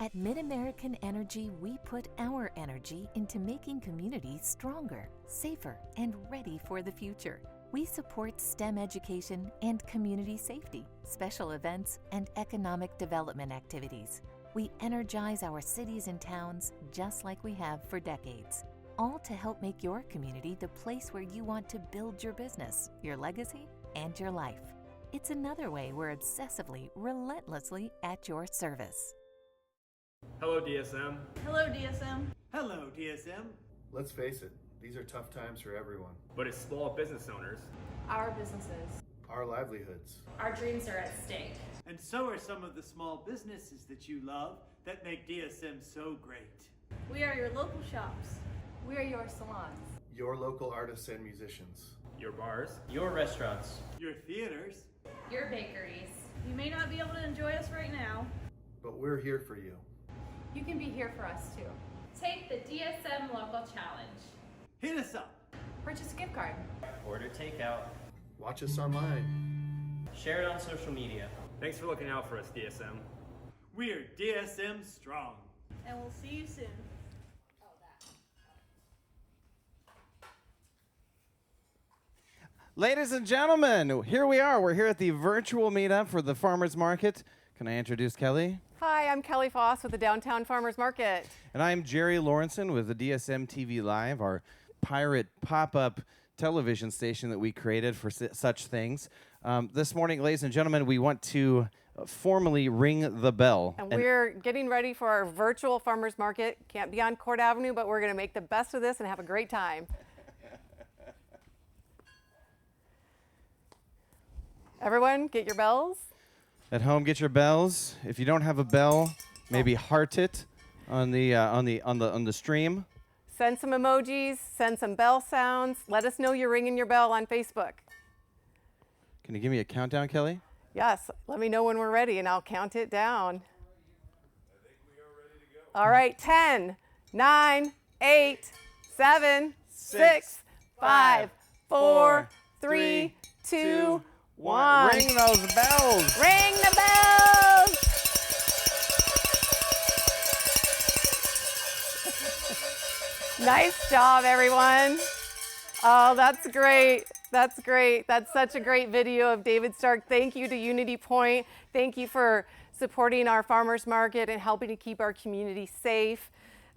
At MidAmerican Energy, we put our energy into making communities stronger, safer, and ready for the future. We support STEM education and community safety, special events, and economic development activities. We energize our cities and towns just like we have for decades, all to help make your community the place where you want to build your business, your legacy, and your life. It's another way we're obsessively, relentlessly at your service. Hello, DSM. Hello, DSM. Hello, DSM. Let's face it, these are tough times for everyone. But as small business owners, Our businesses. Our livelihoods. Our dreams are at stake. And so are some of the small businesses that you love that make DSM so great. We are your local shops. We are your salons. Your local artists and musicians. your bars, Your restaurants. Your theaters. Your bakeries. You may not be able to enjoy us right now. But we're here for you. You can be here for us too. Take the DSM Local Challenge. Hit us up. Purchase a gift card. Order takeout. Watch us online. Share it on social media. thanks for looking out for us, DSM. We're DSM strong. And we'll see you soon. Ladies and gentlemen, here we are. We're here at the virtual meetup for the Farmers Market. Can I introduce Kelly? Hi, I'm Kelly Foss with the Downtown Farmers Market. And I'm Jerry Lawrenson with the Dsmtv Live, our pirate pop-up television station that we created for such things. This morning, ladies and gentlemen, we want to formally ring the bell. And we're getting ready for our virtual Farmers Market. Can't be on Court Avenue, but we're going to make the best of this and have a great time. Everyone, get your bells. At home, get your bells. If you don't have a bell, maybe heart it on the stream. Send some emojis, send some bell sounds. Let us know you're ringing your bell on Facebook. Can you give me a countdown, Kelly? Yes, let me know when we're ready and I'll count it down. I think we are ready to go. All right, 10, 9, 8, 7, 6, 5, 4, 3, 2, 1. Ring those bells. Ring the bells. Nice job, everyone. Oh, that's great. That's great. That's such a great video of David Stark. Thank you to Unity Point. Thank you for supporting our farmers market and helping to keep our community safe.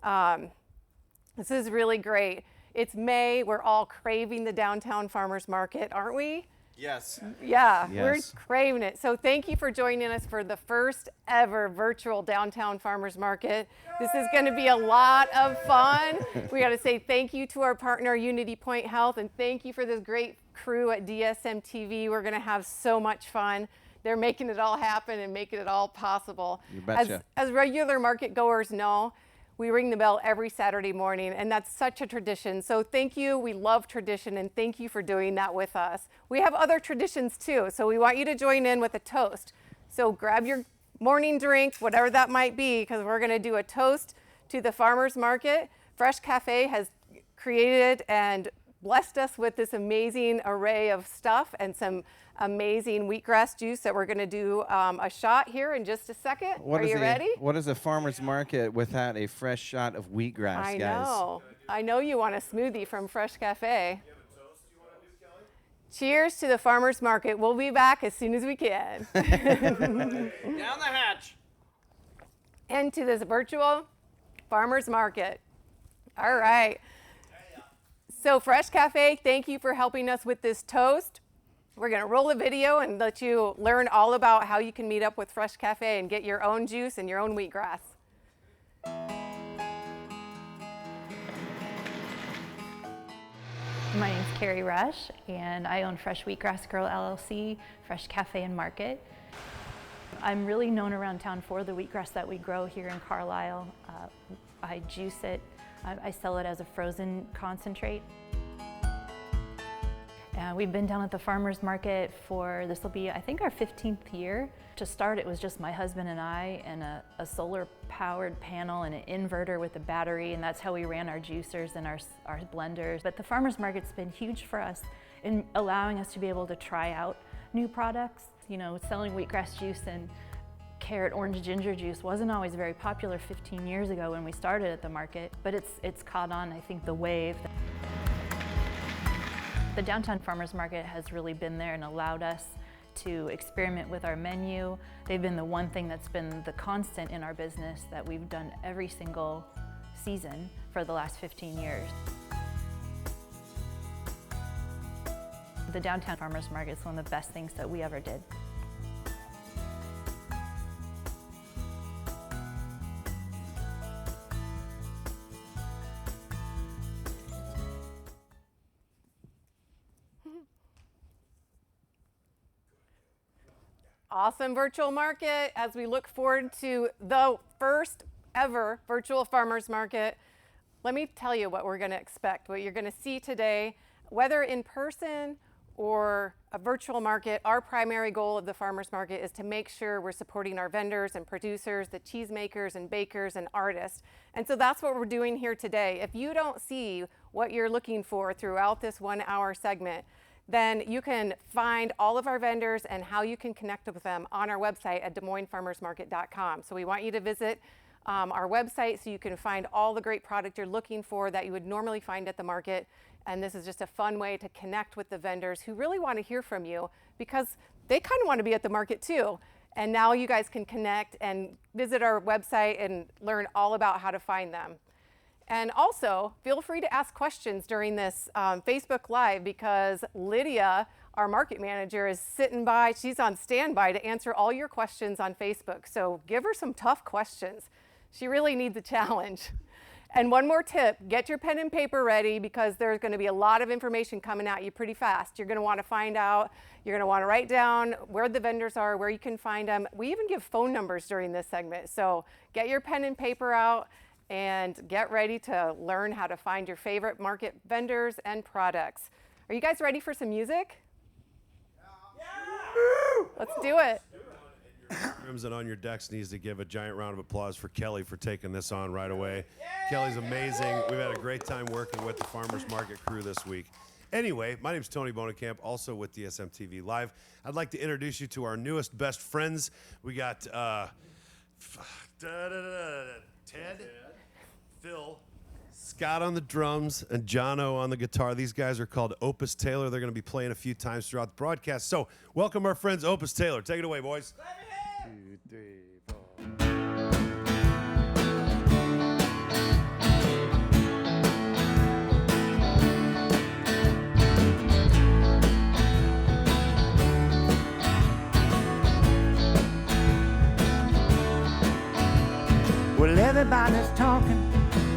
This is really great. It's May. We're all craving the downtown farmers market, aren't we? Yes. Yeah, Yes. We're craving it. So thank you for joining us for the first ever virtual downtown farmers market. This is going to be a lot of fun. We got to say thank you to our partner Unity Point Health, and thank you for this great crew at DSMTV. We're going to have so much fun. They're making it all happen and making it all possible. You betcha. As regular market goers know, we ring the bell every Saturday morning, and that's such a tradition. So thank you. We love tradition, and thank you for doing that with us. We have other traditions too, so we want you to join in with a toast. So grab your morning drink, whatever that might be, because we're going to do a toast to the farmers market. Fresh Cafe has created and blessed us with this amazing array of stuff and some amazing wheatgrass juice that we're going to do a shot here in just a second. Are you ready? What is a farmer's market without a fresh shot of wheatgrass, I guys? know. I know you want a smoothie from Fresh Cafe. Cheers to the farmer's market. We'll be back as soon as we can. Down the hatch. And to this virtual farmer's market. All right. So Fresh Cafe, thank you for helping us with this toast. We're going to roll the video and let you learn all about how you can meet up with Fresh Cafe and get your own juice and your own wheatgrass. My name's Carrie Rush, and I own Fresh Wheatgrass Girl LLC, Fresh Cafe and Market. I'm really known around town for the wheatgrass that we grow here in Carlisle. I juice it. I sell it as a frozen concentrate. We've been down at the farmers market for, this will be, I think, our 15th year. To start, it was just my husband and I and a solar-powered panel and an inverter with a battery, and that's how we ran our juicers and our blenders. But the farmers market's been huge for us in allowing us to be able to try out new products. You know, selling wheatgrass juice in carrot orange ginger juice wasn't always very popular 15 years ago when we started at the market, but it's caught on, I think, the wave. The Downtown Farmers Market has really been there and allowed us to experiment with our menu. They've been the one thing that's been the constant in our business that we've done every single season for the last 15 years. The Downtown Farmers Market is one of the best things that we ever did. Awesome virtual market as we look forward to the first ever virtual farmers market. Let me tell you what we're going to expect, what you're going to see today, whether in person or a virtual market. Our primary goal of the farmers market is to make sure we're supporting our vendors and producers, the cheesemakers and bakers and artists. And so that's what we're doing here today. If you don't see what you're looking for throughout this 1 hour segment, then you can find all of our vendors and how you can connect with them on our website at DesMoinesFarmersMarket.com. So we want you to visit our website so you can find all the great product you're looking for that you would normally find at the market. And this is just a fun way to connect with the vendors who really want to hear from you because they kind of want to be at the market too. And now you guys can connect and visit our website and learn all about how to find them. And also, feel free to ask questions during this Facebook Live because Lydia, our market manager, is sitting by. She's on standby to answer all your questions on Facebook. So give her some tough questions. She really needs a challenge. And one more tip, get your pen and paper ready because there's going to be a lot of information coming at you pretty fast. You're going to want to find out, you're going to want to write down where the vendors are, where you can find them. We even give phone numbers during this segment. So get your pen and paper out and get ready to learn how to find your favorite market vendors and products. Are you guys ready for some music? Yeah. Let's do it. Rooms and on your decks needs to give a giant round of applause for Kelly for taking this on right away. Kelly's amazing. We've had a great time working with the Farmers Market crew this week. Anyway, my name's Tony Bonenkamp, also with Dsmtv Live. I'd like to introduce you to our newest best friends. We got Ted, Phil, Scott on the drums, and Jono on the guitar. These guys are called Opus Taylor. They're going to be playing a few times throughout the broadcast. So welcome our friends Opus Taylor. Take it away, boys. 2, 3, 4. Well, everybody's talking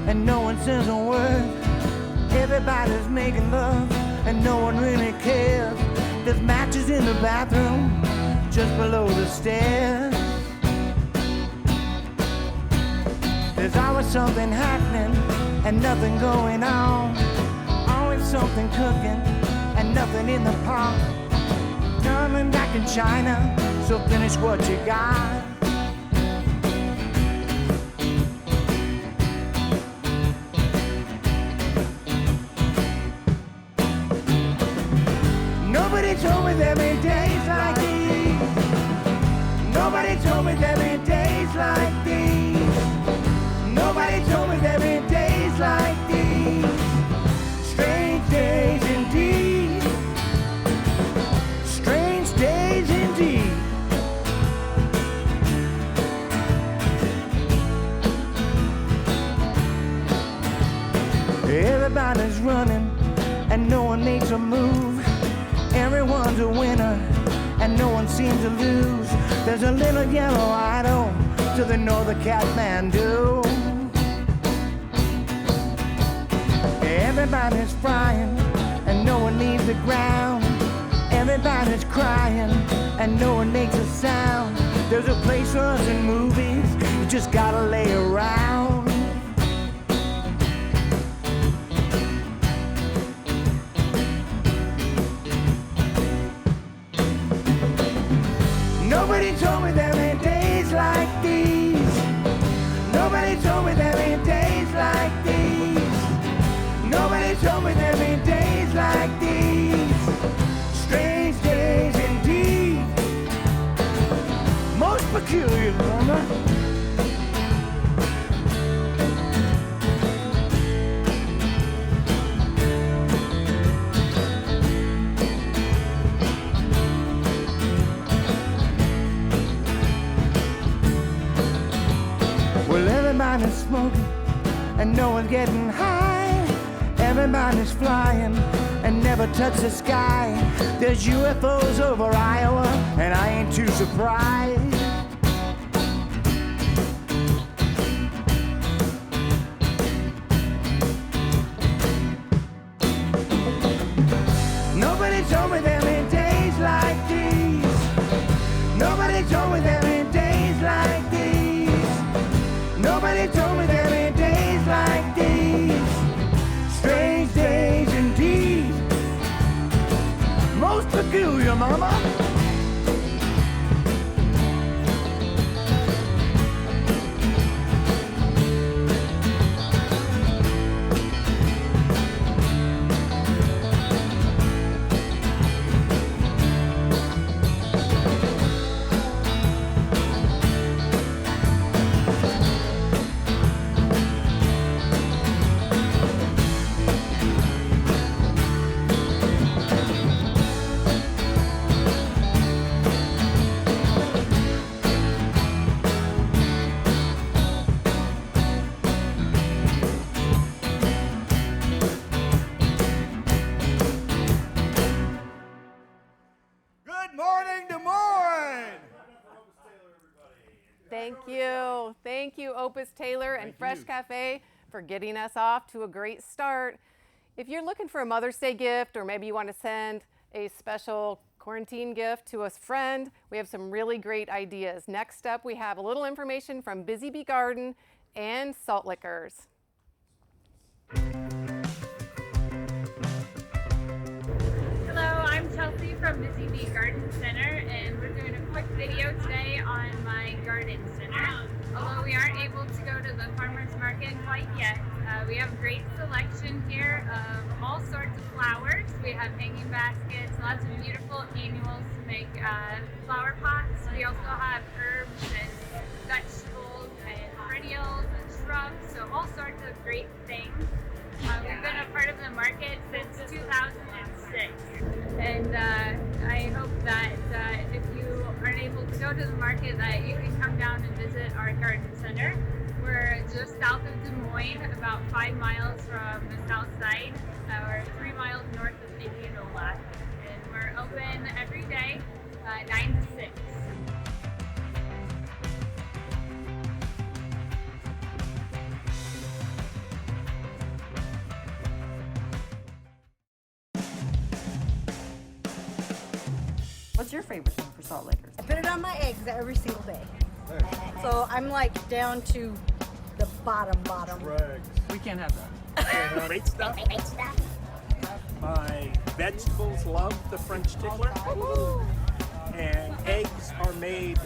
and no one says a word. Everybody's making love and no one really cares. There's matches in the bathroom just below the stairs. There's always something happening and nothing going on. Always something cooking and nothing in the pot. Coming back in China, so finish what you got. Nobody told me there'd be days like these. Nobody told me there'd be days like these. Nobody told me there'd be days like these. Strange days indeed. Strange days indeed. Everybody's running and no one makes a move. Everyone's a winner and no one seems to lose. There's a little yellow idol to the north of Kathmandu. Everybody's frying and no one leaves the ground. Everybody's crying and no one makes a sound. There's a place for us in movies, you just gotta lay around. Nobody told me there'd be days like these. Nobody told me there'd be days like these. Nobody told me there'd be days like these. Strange days indeed. Most peculiar. fog, and no one's getting high. Everybody's flying and never touch the sky. There's UFOs over Iowa, and I ain't too surprised. Nobody told me there in days like these. Nobody told me there in days like these. Nobody told me there in days like these. Strange days indeed. Most peculiar, mama. Good morning, Des Moines! Thank you, Opus Taylor and Fresh Cafe for getting us off to a great start. If you're looking for a Mother's Day gift, or maybe you want to send a special quarantine gift to a friend, we have some really great ideas. Next up, we have a little information from Busy Bee Garden and Salt Lickers. Hello, I'm Chelsea from Busy Bee Garden Center, and we're doing a quick video today on my garden center. Although we aren't able to go to the farmer's market quite yet, we have a great selection here of all sorts of flowers. We have hanging baskets, lots of beautiful annuals to make flower pots. We also have herbs and vegetables and perennials and shrubs, so all sorts of great things. We've been a part of the market since 2006, and I hope that if you aren't able to go to the market, that you can come down and visit our garden center. We're just south of Des Moines, about 5 miles from the south side. We're 3 miles north of Indianola, and we're open every day, 9 to 6. What's your favorite thing for Salt Lickers? I put it on my eggs every single day. So I'm like down to the bottom. We can't have that. Great stuff. My vegetables love the French tickler. And eggs are made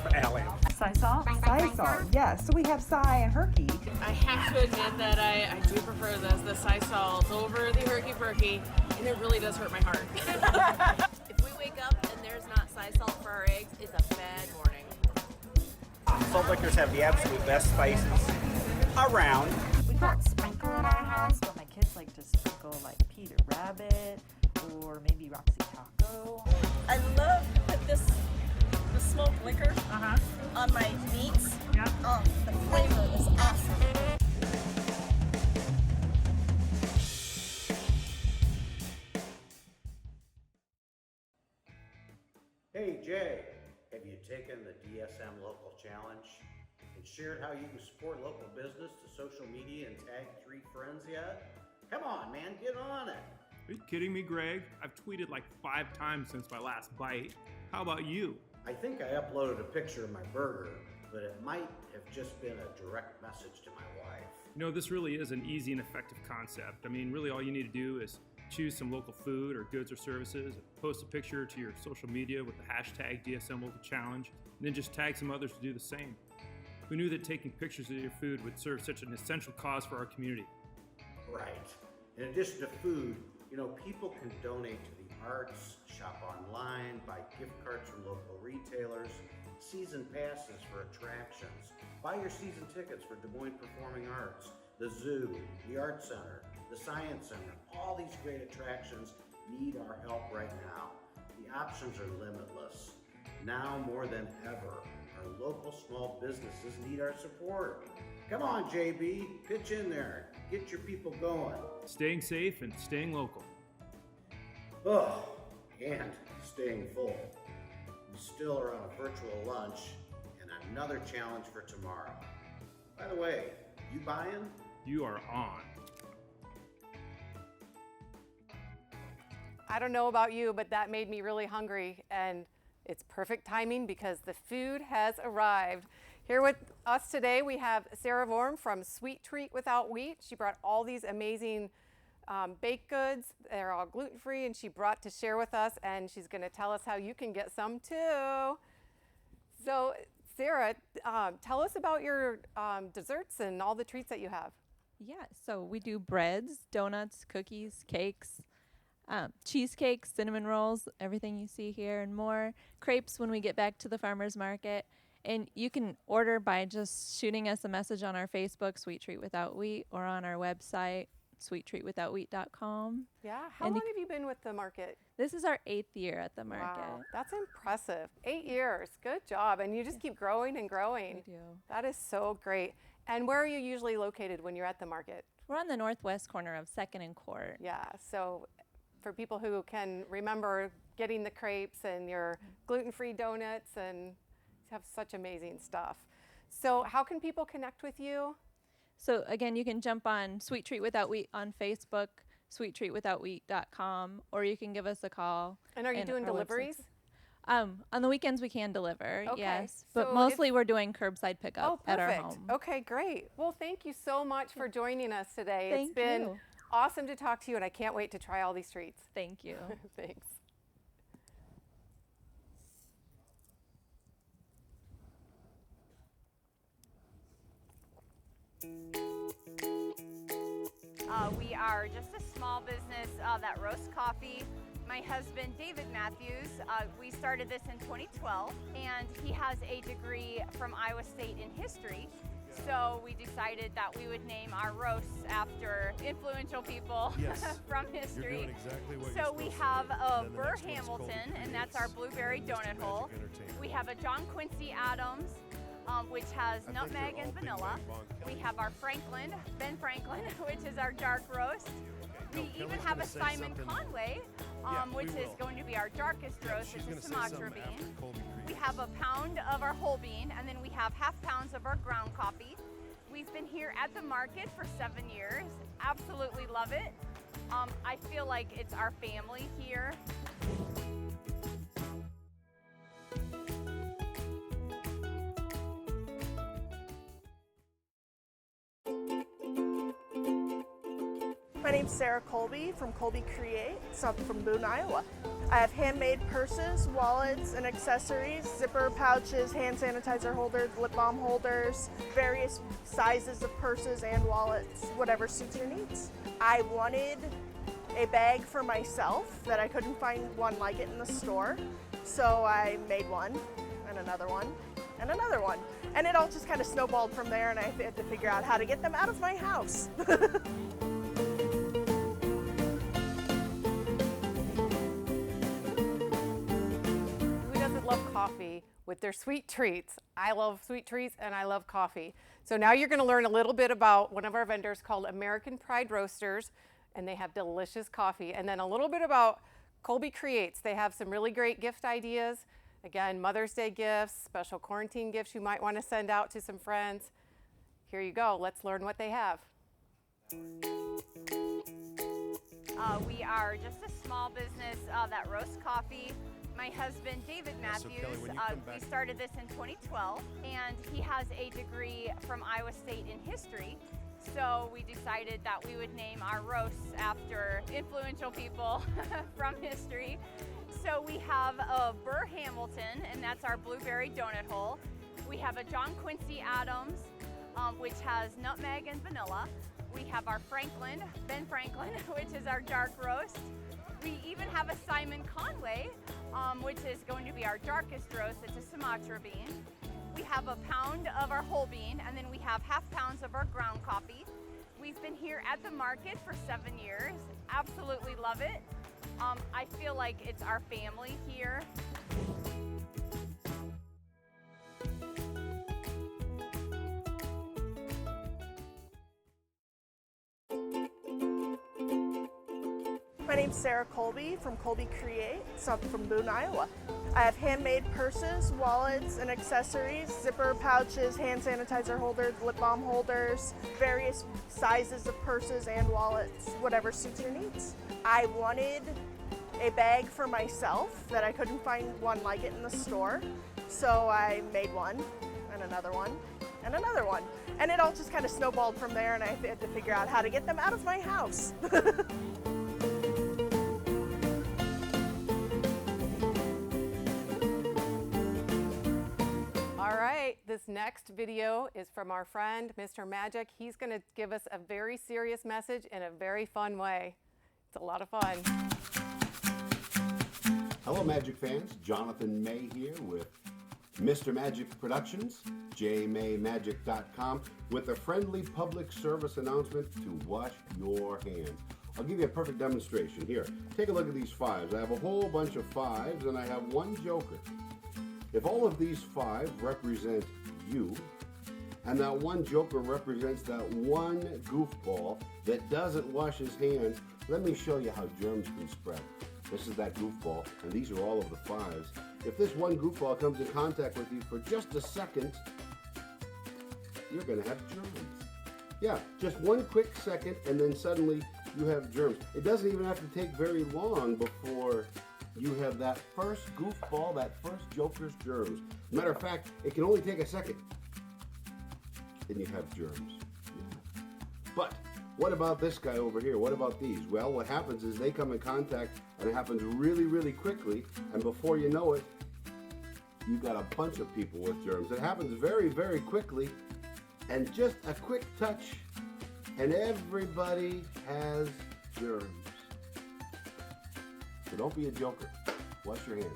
for Allie. Sisal? Sisal, yes. So we have Cy and Herky. I have to admit that I do prefer the Sisal over the Herky Perky, and it really does hurt my heart. If we wake up and there's not Sisal for our eggs, it's a bad morning. Salt Lickers have the absolute best spices around. We got sprinkle in our house, but my kids like to sprinkle like Peter Rabbit or maybe Roxy Taco. I love to put the smoked liquor on my meats. Yeah. Oh, the flavor is awesome. Hey Jay, have you taken the DSM Local Challenge and shared how you can support local business to social media and tag 3 friends yet? Come on, man, get on it. Are you kidding me, Greg? I've tweeted like 5 times since my last bite. How about you? I think I uploaded a picture of my burger, but it might have just been a direct message to my wife. You know, this really is an easy and effective concept. I mean, really all you need to do is choose some local food or goods or services, post a picture to your social media with the hashtag DSM Local Challenge, and then just tag some others to do the same. Who knew that taking pictures of your food would serve such an essential cause for our community? Right. In addition to food, you know, people can donate to the arts, shop online, buy gift cards from local retailers, season passes for attractions, buy your season tickets for Des Moines Performing Arts, the zoo, the Art Center, the Science Center. All these great attractions need our help right now. The options are limitless. Now more than ever, our local small businesses need our support. Come on, JB, pitch in there. Get your people going. Staying safe and staying local. Oh, and staying full. We still are on a virtual lunch and another challenge for tomorrow. By the way, you buying? You are on. I don't know about you, but that made me really hungry, and it's perfect timing because the food has arrived. Here with us today, we have Sarah Vorm from Sweet Treat Without Wheat. She brought all these amazing baked goods. They're all gluten-free, and she brought to share with us, and she's going to tell us how you can get some too. So, Sarah, tell us about your desserts and all the treats that you have. Yeah, so we do breads, donuts, cookies, cakes, cheesecakes, cinnamon rolls, everything you see here and more. Crepes when we get back to the farmer's market. And you can order by just shooting us a message on our Facebook, Sweet Treat Without Wheat, or on our website, sweettreatwithoutwheat.com. Yeah, how long have you been with the market? This is our 8th year at the market. Wow, that's impressive. 8 years, good job. And you just keep growing and growing. We do. That is so great. And where are you usually located when you're at the market? We're on the northwest corner of 2nd and Court. Yeah, so for people who can remember getting the crepes and your gluten-free donuts, and have such amazing stuff. So how can people connect with you? So again, you can jump on Sweet Treat Without Wheat on Facebook, sweettreatwithoutwheat.com, or you can give us a call. And are you doing deliveries? On the weekends we can deliver, Okay. yes. But So mostly we're doing curbside pickup Oh, at our perfect. home. Okay, great. Well, thank you so much for joining us today. Thank It's been you. awesome to talk to you, and I can't wait to try all these treats. Thank you. Thanks. We are just a small business that roasts coffee. My husband, David Matthews, we started this in 2012, and he has a degree from Iowa State in history. So we decided that we would name our roasts after influential people from history. You're doing exactly what So you're we supposed to have do. a And then the Burr next one's Hamilton, Colby and that's our Creates. blueberry donut hole. We have a John Quincy Adams, which has I think nutmeg they're and all Big vanilla. Bang Bong, We Kelly. have our Franklin, Ben Franklin, which is our dark roast. We No, even Kelly's have gonna a say Simon something. Conway, Yeah, which we is will. going to be our darkest roast. She's It's gonna a say Sumatra something bean. after Colby We Creates. have a pound of our whole bean, and then we have half pounds of our ground coffee. We've been here at the market for 7 years. Absolutely love it. I feel like it's our family here. My name's Sarah Colby from Colby Creates. I'm from Boone, Iowa. I have handmade purses, wallets, and accessories, zipper pouches, hand sanitizer holders, lip balm holders, various sizes of purses and wallets, whatever suits your needs. I wanted a bag for myself that I couldn't find one like it in the store, so I made one, and another one, and another one. And it all just kind of snowballed from there, and I had to figure out how to get them out of my house. Who doesn't love coffee with their sweet treats? I love sweet treats and I love coffee. So now you're going to learn a little bit about one of our vendors called American Pride Roasters, and they have delicious coffee. And then a little bit about Colby Creates. They have some really great gift ideas. Again, Mother's Day gifts, special quarantine gifts you might want to send out to some friends. Here you go. Let's learn what they have. We are just a small business that roasts coffee. My husband, David So, Matthews, Kelly, when you come we back- started this in 2012, and he has a degree from Iowa State in history. So we decided that we would name our roasts after influential people from history. So we have a Burr Hamilton, and that's our blueberry donut hole. We have a John Quincy Adams, which has nutmeg and vanilla. We have our Franklin, Ben Franklin, which is our dark roast. We even have a Simon Conway, which is going to be our darkest roast. It's a Sumatra bean. We have a pound of our whole bean, and then we have half pounds of our ground coffee. We've been here at the market for 7 years. Absolutely love it. I feel like it's our family here. My name's Sarah Colby from Colby Create, so I'm from Boone, Iowa. I have handmade purses, wallets, and accessories, zipper pouches, hand sanitizer holders, lip balm holders, various sizes of purses and wallets, whatever suits your needs. I wanted a bag for myself that I couldn't find one like it in the store, so I made one, and another one, and another one. And it all just kind of snowballed from there, and I had to figure out how to get them out of my house. All right, this next video is from our friend, Mr. Magic. He's going to give us a very serious message in a very fun way. It's a lot of fun. Hello, Magic fans. Jonathan May here with Mr. Magic Productions, jmaymagic.com, with a friendly public service announcement to wash your hands. I'll give you a perfect demonstration. Here, take a look at these fives. I have a whole bunch of fives, and I have one joker. If all of these five represent you, and that one joker represents that one goofball that doesn't wash his hands, let me show you how germs can spread. This is that goofball, and these are all of the fives. If this one goofball comes in contact with you for just a second, you're gonna have germs. Yeah, just one quick second, and then suddenly you have germs. It doesn't even have to take very long before you have that first goofball, that first joker's germs. Matter of fact, it can only take a second, and you have germs. Yeah. But what about this guy over here? What about these? Well, what happens is they come in contact, and it happens really, really quickly, and before you know it, you've got a bunch of people with germs. It happens very, very quickly, and just a quick touch, and everybody has germs. So don't be a joker. Wash your hands.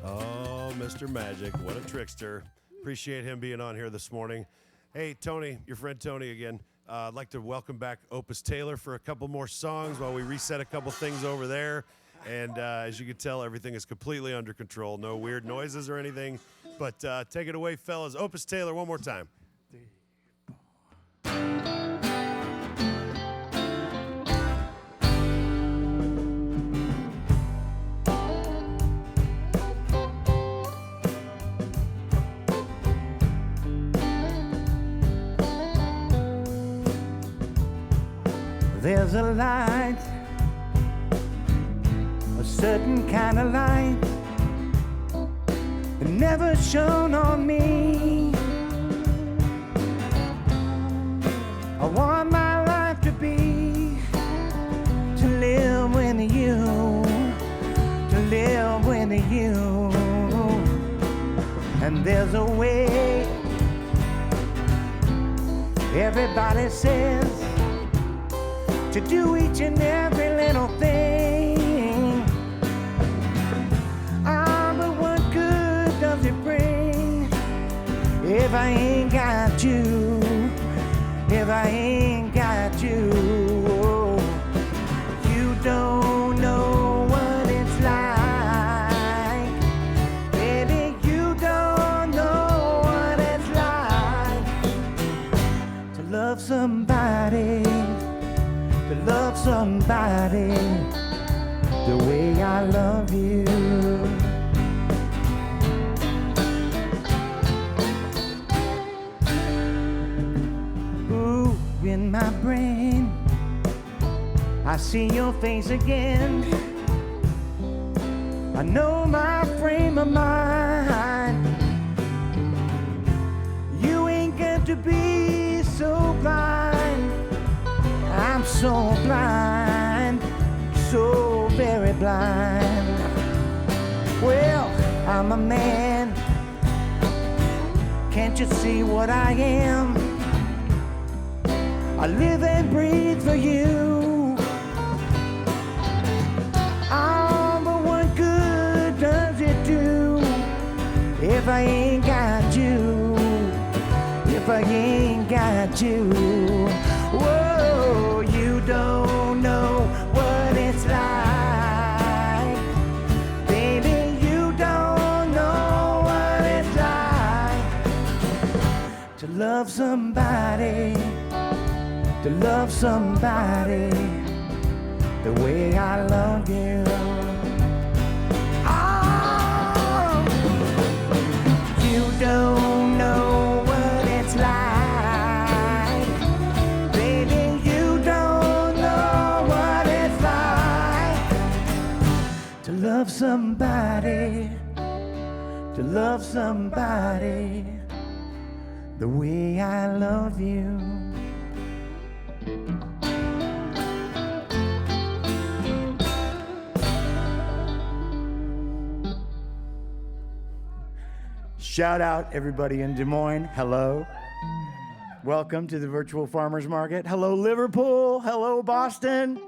Oh, Mr. Magic, what a trickster. Appreciate him being on here this morning. Hey, Tony, your friend Tony again. I'd like to welcome back Opus Taylor for a couple more songs while we reset a couple things over there. And as you can tell, everything is completely under control. No weird noises or anything. But take it away, fellas. Opus Taylor, one more time. There's a light, a certain kind of light that never shone on me. I want my life to be, to live with you, to live with you. And there's a way, everybody says, to do each and every little thing. Ah, but what good does it bring if I ain't got you? If I ain't got you, you don't know what it's like. Baby, you don't know what it's like to love somebody. To love somebody the way I love you. Ooh, in my brain, I see your face again. I know my frame of mind. You ain't got to be so blind. I'm so blind, so very blind. Well, I'm a man. Can't you see what I am? I live and breathe for you. Oh, but what good does it do if I ain't got you? If I ain't got you. Whoa, you don't know what it's like. Baby, you don't know what it's like to love somebody to love somebody the way I love you. Oh, you don't know what it's like, baby, you don't know what it's like to love somebody, to love somebody the way I love you. Shout out everybody in Des Moines. Hello. Welcome to the virtual farmers market. Hello, Liverpool. Hello, Boston.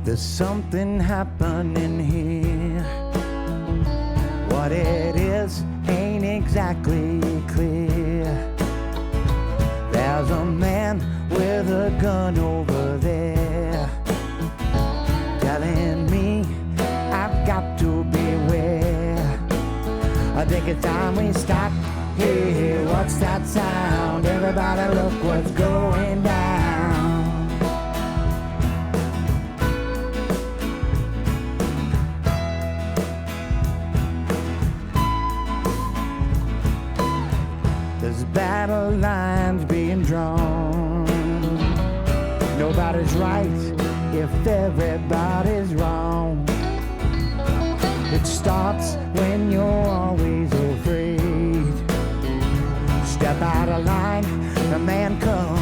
There's something happening here. What it is ain't exactly clear. There's a man with a gun over there telling me I've got to beware. I think it's time we stop. Hey, what's that sound? Everybody look what's going down. Battle lines being drawn. Nobody's right if everybody's wrong. It starts when you're always afraid. Step out of line, the man come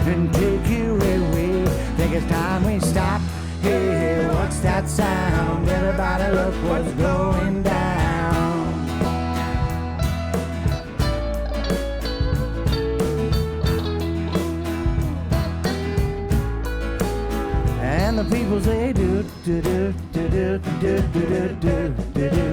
and take you away. Think it's time we stop. Hey, what's that sound? Everybody look what's going down. And the people say do do do do do do do do do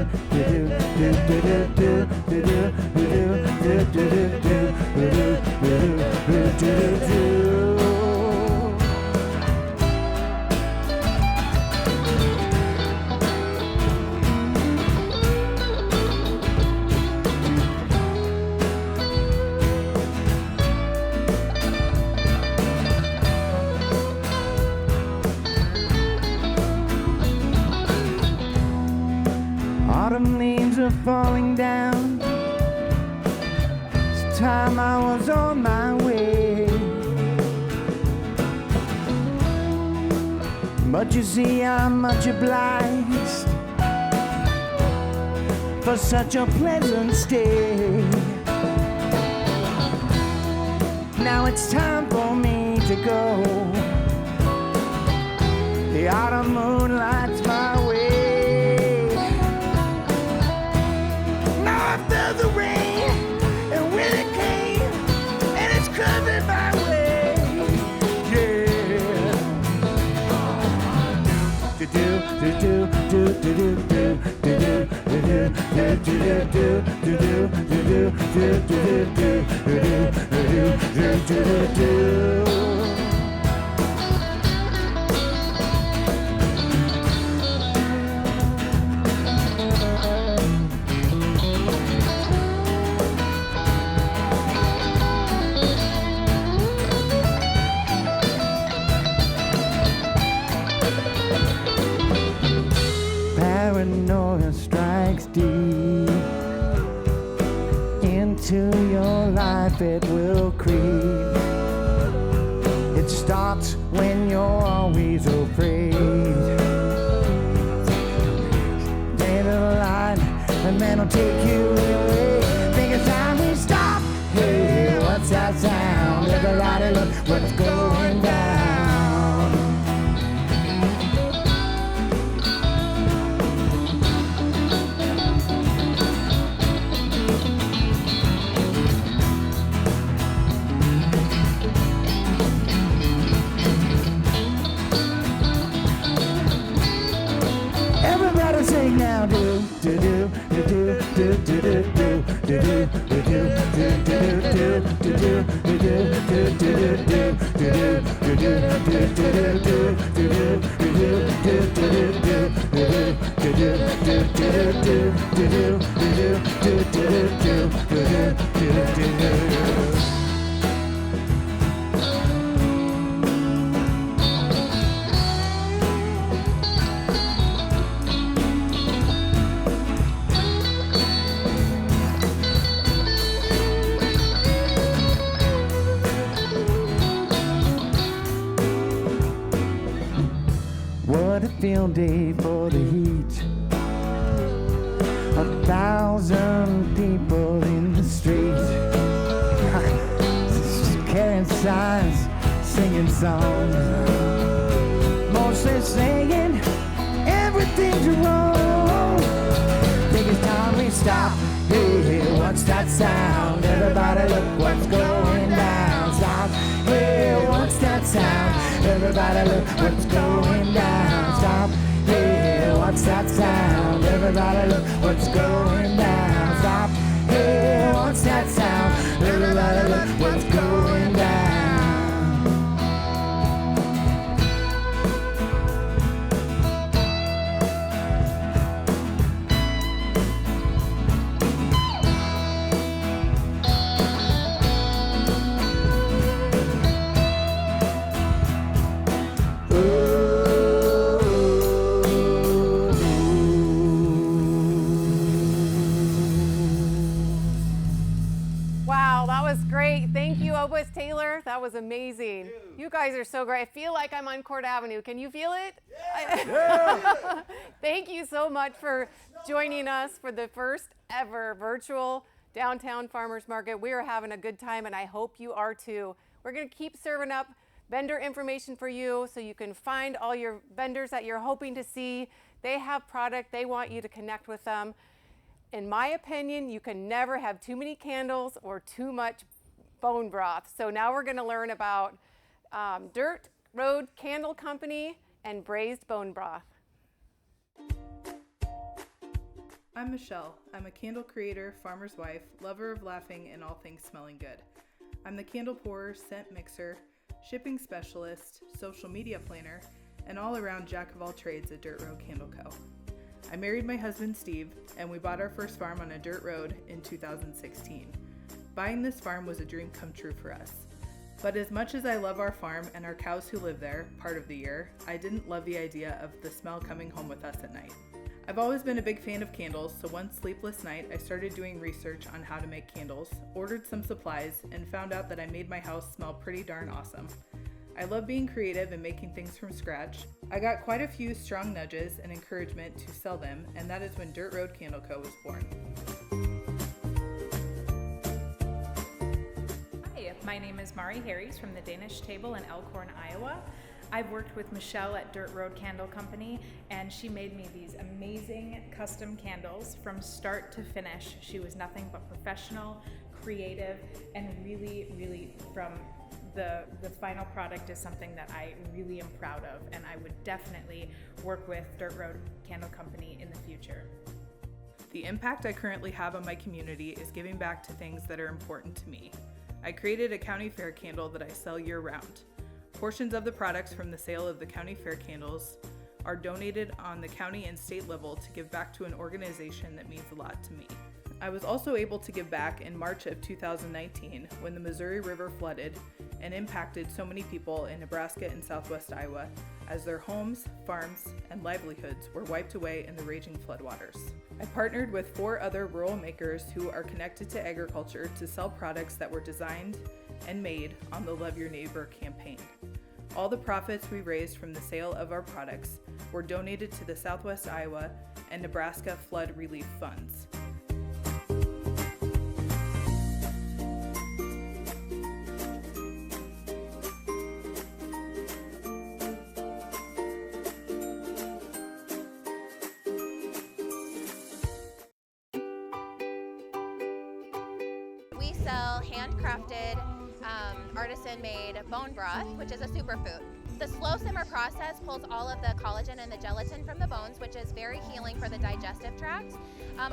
Autumn leaves are falling down. It's time I was on my way. But you see, I'm much obliged for such a pleasant stay. Now it's time for me to go. The autumn moon lights my way. After the rain, and when it came, and it's coming my way, yeah. Do do do do do do do do do do do. Paranoia strikes deep into your life, it will creep. It starts when you're always afraid. End of the line, and man will take you away. Think it's time we stop. Hey, what's that sound? Everybody look what's going down. Everybody sing now. Do do do do do do do do do do do What a field day for the heat. 1,000 people in the street, carrying signs, singing songs, mostly saying everything's wrong. Think it's time we stop. Hey, hey, what's that sound? Everybody look what's going down. Stop. Hey, what's that sound? Everybody look what's going down. Stop. Hey, what's that sound? Everybody look what's going down. Stop. Hey, what's that sound? Everybody look what's going down. Wow, that was great. Thank you, Obus Taylor. That was amazing. You guys are so great. I feel like I'm on Court Avenue. Can you feel it? Yeah. Thank you so much for joining us for the first ever virtual downtown farmers market. We are having a good time, and I hope you are too. We're going to keep serving up vendor information for you so you can find all your vendors that you're hoping to see. They have product. They want you to connect with them. In my opinion, you can never have too many candles or too much bone broth. So now we're going to learn about Dirt Road Candle Company and braised bone broth. I'm Michelle. I'm a candle creator, farmer's wife, lover of laughing, and all things smelling good. I'm the candle pourer, scent mixer, shipping specialist, social media planner, and all-around jack of all trades at Dirt Road Candle Co. I married my husband Steve, and we bought our first farm on a dirt road in 2016. Buying this farm was a dream come true for us. But as much as I love our farm and our cows who live there part of the year, I didn't love the idea of the smell coming home with us at night. I've always been a big fan of candles, so one sleepless night I started doing research on how to make candles, ordered some supplies, and found out that I made my house smell pretty darn awesome. I love being creative and making things from scratch. I got quite a few strong nudges and encouragement to sell them, and that is when Dirt Road Candle Co. was born. Hi, my name is Mari Harries from the Danish Table in Elkhorn, Iowa. I've worked with Michelle at Dirt Road Candle Company, and she made me these amazing custom candles from start to finish. She was nothing but professional, creative, and really from the final product is something that I really am proud of, and I would definitely work with Dirt Road Candle Company in the future. The impact I currently have on my community is giving back to things that are important to me. I created a county fair candle that I sell year-round. Portions of the products from the sale of the county fair candles are donated on the county and state level to give back to an organization that means a lot to me. I was also able to give back in March of 2019 when the Missouri River flooded and impacted so many people in Nebraska and southwest Iowa as their homes, farms, and livelihoods were wiped away in the raging floodwaters. I partnered with 4 other rural makers who are connected to agriculture to sell products that were designed and made on the Love Your Neighbor campaign. All the profits we raised from the sale of our products were donated to the Southwest Iowa and Nebraska Flood Relief Funds. We sell handcrafted, artisan-made bone broth, which is a superfood. The slow simmer process pulls all of the collagen and the gelatin from the bones, which is very healing for the digestive tract.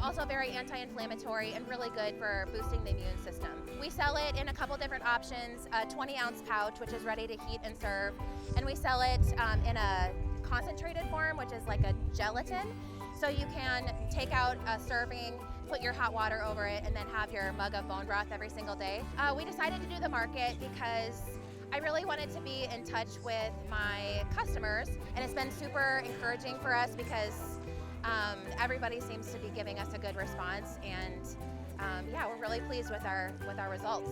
Also very anti-inflammatory and really good for boosting the immune system. We sell it in a couple different options, a 20-ounce pouch, which is ready to heat and serve, and we sell it in a concentrated form, which is like a gelatin. So you can take out a serving, put your hot water over it, and then have your mug of bone broth every single day. We decided to do the market because I really wanted to be in touch with my customers, and it's been super encouraging for us because everybody seems to be giving us a good response, and yeah, we're really pleased with our results.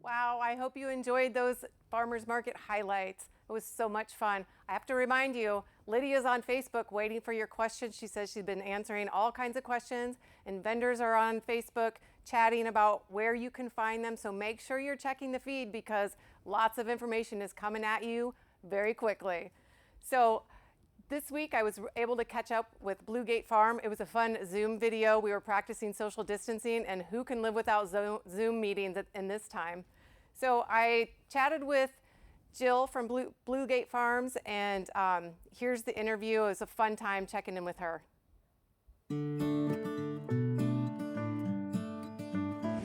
Wow, I hope you enjoyed those farmers market highlights. It was so much fun. I have to remind you, Lydia's on Facebook waiting for your questions. She says she's been answering all kinds of questions, and vendors are on Facebook chatting about where you can find them. So make sure you're checking the feed because lots of information is coming at you very quickly. So this week I was able to catch up with Blue Gate Farm. It was a fun Zoom video. We were practicing social distancing, and who can live without Zoom meetings in this time? So I chatted with Jill from Blue Gate Farms, and here's the interview. It was a fun time checking in with her.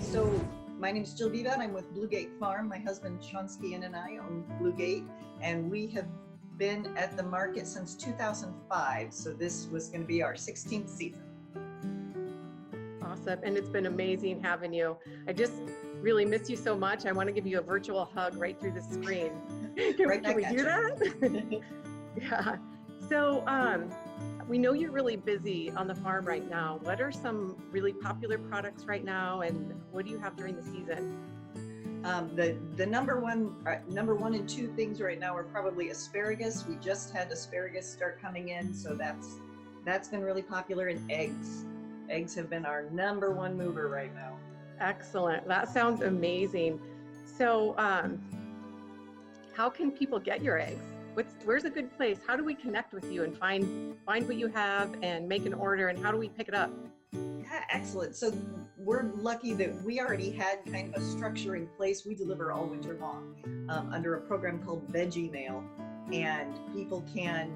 So my name is Jill Vivat. I'm with Blue Gate Farm. My husband Sean Skian and I own Blue Gate, and we have been at the market since 2005. So this was going to be our 16th season. Awesome, and it's been amazing having you. I just really miss you so much. I want to give you a virtual hug right through the screen. Can we do that? Yeah. So we know you're really busy on the farm right now. What are some really popular products right now, and what do you have during the season? The number one and two things right now are probably asparagus. We just had asparagus start coming in, so that's been really popular, and eggs. Eggs have been our number one mover right now. Excellent. That sounds amazing. So how can people get your eggs? Where's a good place? How do we connect with you and find what you have and make an order, and how do we pick it up? Yeah, excellent. So we're lucky that we already had kind of a structure in place. We deliver all winter long under a program called Veggie Mail, and people can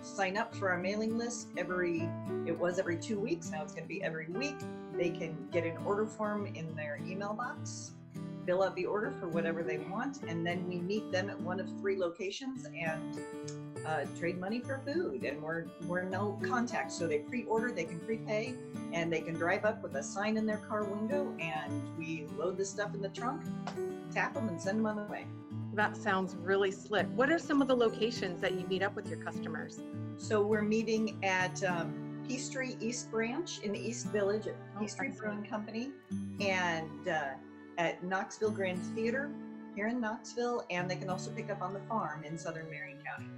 sign up for our mailing list it was every 2 weeks. Now it's going to be every week. They can get an order form in their email box, fill out the order for whatever they want, and then we meet them at one of 3 locations and trade money for food. And we're no contact, so they pre-order, they can prepay, and they can drive up with a sign in their car window, and we load the stuff in the trunk, tap them, and send them on the way. That sounds really slick. What are some of the locations that you meet up with your customers? So we're meeting at Peachtree East Branch in the East Village at Peachtree Brewing Company, and at Knoxville Grand Theater here in Knoxville, and they can also pick up on the farm in southern Marion County.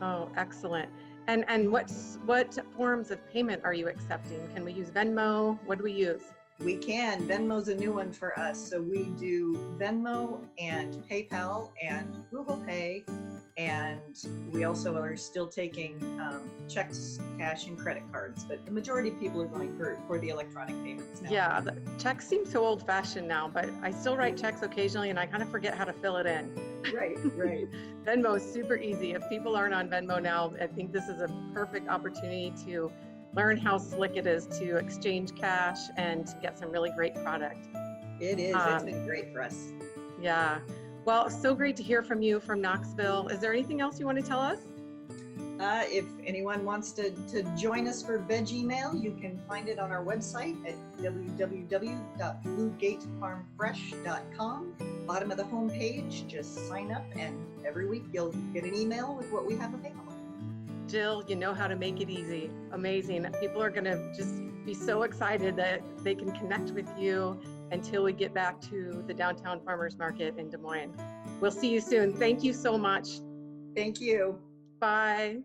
Oh, excellent. And what forms of payment are you accepting? Can we use Venmo? What do we use? We can. Venmo's a new one for us. So we do Venmo and PayPal and Google Pay, and we also are still taking checks, cash, and credit cards. But the majority of people are going for the electronic payments now. Yeah, the checks seem so old-fashioned now, but I still write checks occasionally, and I kind of forget how to fill it in. Right. Venmo is super easy. If people aren't on Venmo now, I think this is a perfect opportunity to learn how slick it is to exchange cash and to get some really great product. It is. It's been great for us. Yeah. Well, so great to hear from you from Knoxville. Is there anything else you want to tell us? If anyone wants to join us for Veggie Mail, you can find it on our website at www.bluegatefarmfresh.com. Bottom of the home page, just sign up, and every week you'll get an email with what we have available. Jill, you know how to make it easy. Amazing. People are going to just be so excited that they can connect with you until we get back to the downtown farmers market in Des Moines. We'll see you soon. Thank you so much. Thank you. Bye.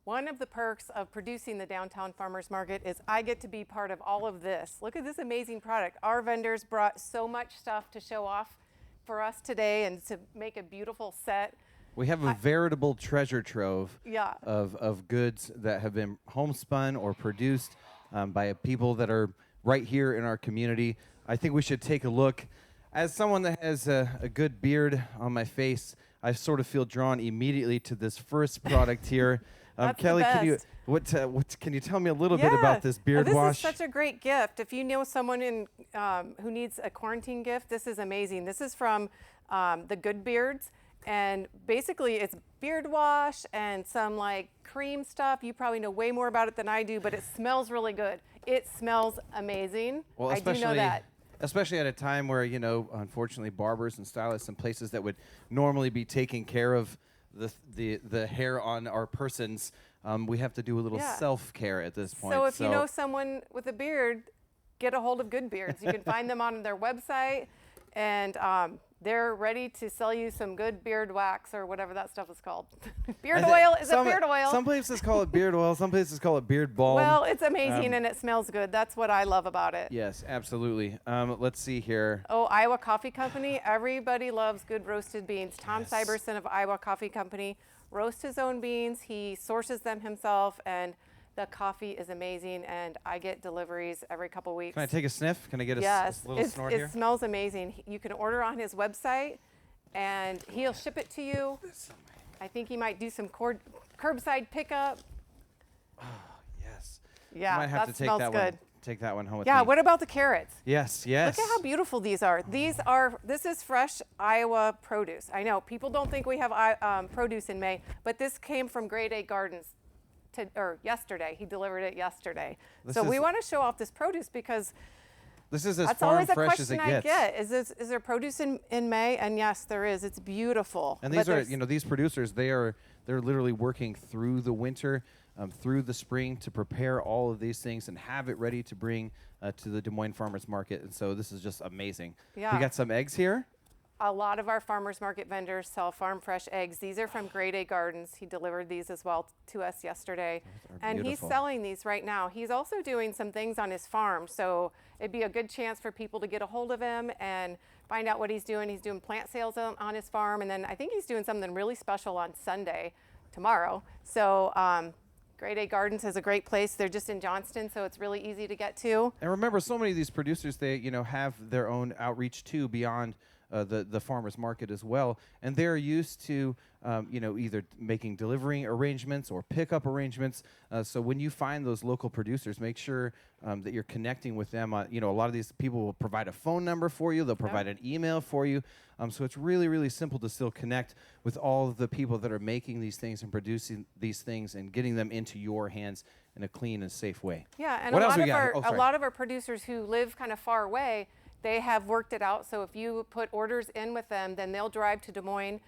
One of the perks of producing the downtown farmers market is I get to be part of all of this. Look at this amazing product. Our vendors brought so much stuff to show off for us today and to make a beautiful set. We have a veritable treasure trove Yeah. of goods that have been homespun or produced by people that are right here in our community. I think we should take a look. As someone that has a good beard on my face, I sort of feel drawn immediately to this first product here. Kelly, can you can you tell me a little bit about this beard wash? This is such a great gift. If you know someone who needs a quarantine gift, this is amazing. This is from the Good Beards, and basically it's beard wash and some like cream stuff. You probably know way more about it than I do, but it smells really good. It smells amazing. Well, I do know that. Especially at a time where, you know, unfortunately, barbers and stylists and places that would normally be taking care of the hair on our persons, we have to do a little self-care at this point. So if you know someone with a beard, get a hold of Good Beards. You can find them on their website, and they're ready to sell you some good beard wax or whatever that stuff is called. Beard oil? Is it beard oil? Some places call it beard oil. Some places call it beard balm. Well, it's amazing and it smells good. That's what I love about it. Yes, absolutely. Let's see here. Oh, Iowa Coffee Company. Everybody loves good roasted beans. Tom Syberson of Iowa Coffee Company roasts his own beans. He sources them himself, and the coffee is amazing, and I get deliveries every couple weeks. Can I take a sniff? Can I get a little snort here? It smells amazing. You can order on his website, and he'll ship it to you. I think he might do some curbside pickup. Oh, yes. Yeah, I might have to take that good. Take that one home with me. Yeah, what about the carrots? Yes, yes. Look at how beautiful these are. This is fresh Iowa produce. I know people don't think we have produce in May, but this came from Grade A Gardens. Yesterday. He delivered it yesterday. So we want to show off this produce because this is as that's farm always a fresh as it question I gets. get. Is there produce in May? And yes, there is. It's beautiful. And these are, these producers, they're literally working through the winter, through the spring to prepare all of these things and have it ready to bring to the Des Moines Farmers Market. And so this is just amazing. Yeah. We got some eggs here. A lot of our farmers market vendors sell farm fresh eggs. These are from Grade A Gardens. He delivered these as well to us yesterday. And he's selling these right now. He's also doing some things on his farm. So it'd be a good chance for people to get a hold of him and find out what he's doing. He's doing plant sales on his farm. And then I think he's doing something really special on Sunday, tomorrow. So Grade A Gardens is a great place. They're just in Johnston, so it's really easy to get to. And remember, so many of these producers, they have their own outreach too beyond the farmers market as well, and they're used to either making delivery arrangements or pickup arrangements. So when you find those local producers, make sure that you're connecting with them. A lot of these people will provide a phone number for you. They'll provide an email for you. So it's really, really simple to still connect with all of the people that are making these things and producing these things and getting them into your hands in a clean and safe way. Yeah, and what a else we got? a lot of our producers who live kind of far away, they have worked it out. So if you put orders in with them, then they'll drive to Des Moines.